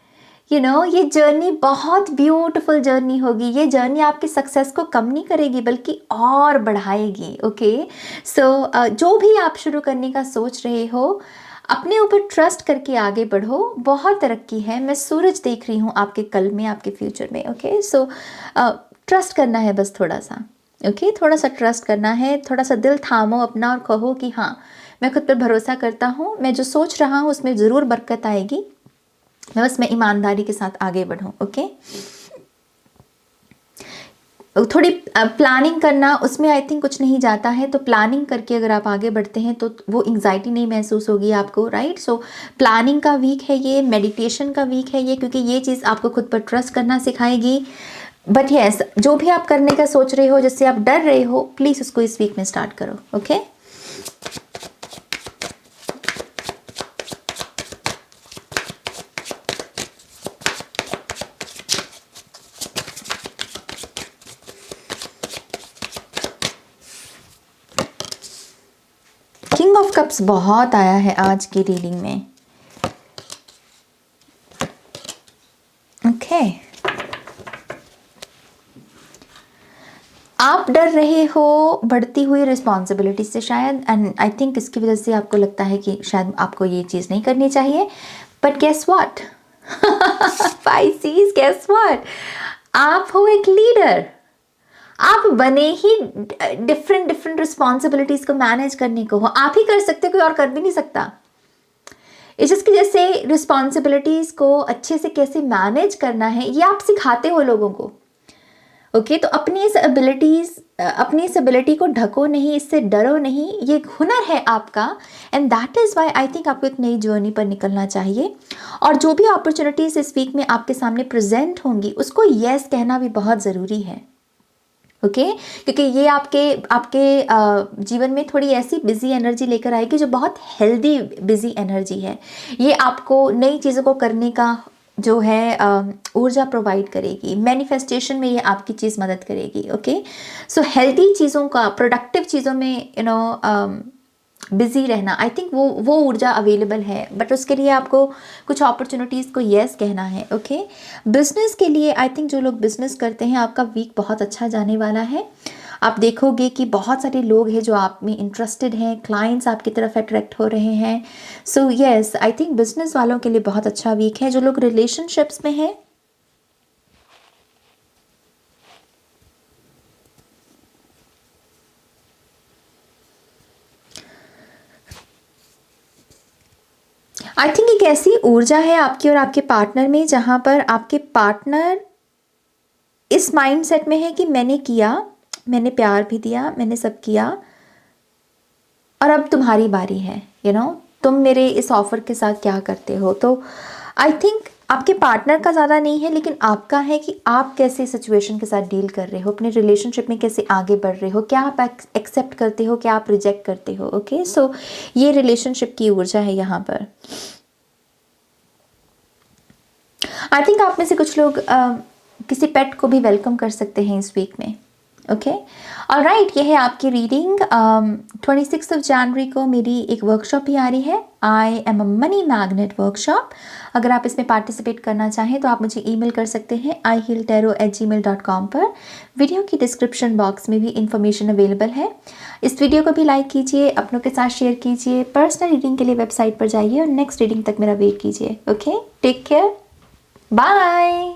ये जर्नी बहुत ब्यूटीफुल जर्नी होगी। ये जर्नी आपकी सक्सेस को कम नहीं करेगी बल्कि और बढ़ाएगी। ओके, सो जो भी आप शुरू करने का सोच रहे हो, अपने ऊपर ट्रस्ट करके आगे बढ़ो, बहुत तरक्की है। मैं सूरज देख रही हूँ आपके कल में, आपके फ्यूचर में। ओके, सो ट्रस्ट करना है बस थोड़ा सा। ओके, थोड़ा सा ट्रस्ट करना है, थोड़ा सा दिल थामो अपना और कहो कि हाँ मैं खुद पर भरोसा करता हूँ, मैं जो सोच रहा हूँ उसमें ज़रूर बरकत आएगी, बस मैं ईमानदारी के साथ आगे बढ़ूं। ओके, थोड़ी प्लानिंग करना, उसमें आई थिंक कुछ नहीं जाता है, तो प्लानिंग करके अगर आप आगे बढ़ते हैं तो वो एंग्जाइटी नहीं महसूस होगी आपको, राइट? सो प्लानिंग का वीक है ये, मेडिटेशन का वीक है ये, क्योंकि ये चीज़ आपको खुद पर ट्रस्ट करना सिखाएगी। बट यस, जो भी आप करने का सोच रहे हो, जिससे आप डर रहे हो, प्लीज़ उसको इस वीक में स्टार्ट करो। ओके, किंग ऑफ कप्स बहुत आया है आज की रीडिंग में। ओके, आप डर रहे हो बढ़ती हुई रिस्पॉन्सिबिलिटी से शायद, एंड आई थिंक इसकी वजह से आपको लगता है कि शायद आपको ये चीज़ नहीं करनी चाहिए। But guess what Pisces, guess what, आप हो एक लीडर। आप बने ही डिफरेंट डिफरेंट रिस्पॉन्सिबिलिटीज को मैनेज करने को हो, आप ही कर सकते हो, कोई और कर भी नहीं सकता। इसकी जैसे रिस्पॉन्सिबिलिटीज को अच्छे से कैसे मैनेज करना है ये आप सिखाते हो लोगों को। ओके, तो अपनी इस एबिलिटी को ढको नहीं, इससे डरो नहीं, ये एक हुनर है आपका, and that is why I think आपको एक नई जर्नी पर निकलना चाहिए। और जो भी अपॉर्चुनिटीज़ इस वीक में आपके सामने प्रेजेंट होंगी उसको येस कहना भी बहुत ज़रूरी है। ओके, क्योंकि ये आपके जीवन में थोड़ी ऐसी बिजी एनर्जी लेकर आएगी जो बहुत हेल्दी बिजी एनर्जी है। ये आपको नई चीज़ों को करने का जो है ऊर्जा प्रोवाइड करेगी। मैनिफेस्टेशन में ये आपकी चीज़ मदद करेगी। ओके, सो हेल्दी चीज़ों का, प्रोडक्टिव चीज़ों में बिजी रहना, आई थिंक वो ऊर्जा अवेलेबल है, बट उसके लिए आपको कुछ अपॉर्चुनिटीज़ को यस कहना है। ओके, बिजनेस के लिए आई थिंक जो लोग बिजनेस करते हैं आपका वीक बहुत अच्छा जाने वाला है। आप देखोगे कि बहुत सारे लोग हैं जो आप में इंटरेस्टेड हैं, क्लाइंट्स आपकी तरफ अट्रैक्ट हो रहे हैं। So yes, I think business वालों के लिए बहुत अच्छा वीक है। जो लोग रिलेशनशिप्स में हैं, आई थिंक एक ऐसी ऊर्जा है आपकी और आपके पार्टनर में जहाँ पर आपके पार्टनर इस माइंडसेट में है कि मैंने किया, मैंने प्यार भी दिया, मैंने सब किया और अब तुम्हारी बारी है, तुम मेरे इस ऑफर के साथ क्या करते हो। तो आई थिंक आपके पार्टनर का ज़्यादा नहीं है, लेकिन आपका है कि आप कैसे सिचुएशन के साथ डील कर रहे हो, अपने रिलेशनशिप में कैसे आगे बढ़ रहे हो, क्या आप एक्सेप्ट करते हो, क्या आप रिजेक्ट करते हो। ओके, सो ये रिलेशनशिप की ऊर्जा है यहाँ पर। आई थिंक आप में से कुछ लोग किसी पेट को भी वेलकम कर सकते हैं इस वीक में। ओके, ऑलराइट, ये है आपकी रीडिंग। 26 जनवरी को मेरी एक वर्कशॉप भी आ रही है, I am a money magnet workshop. अगर आप इसमें पार्टिसिपेट करना चाहें तो आप मुझे ईमेल कर सकते हैं ihealtarot@gmail.com पर। वीडियो की डिस्क्रिप्शन बॉक्स में भी इंफॉर्मेशन अवेलेबल है। इस वीडियो को भी लाइक कीजिए, अपनों के साथ शेयर कीजिए। पर्सनल रीडिंग के लिए वेबसाइट पर जाइए और नेक्स्ट रीडिंग तक मेरा वेट कीजिए। Okay, take care, bye.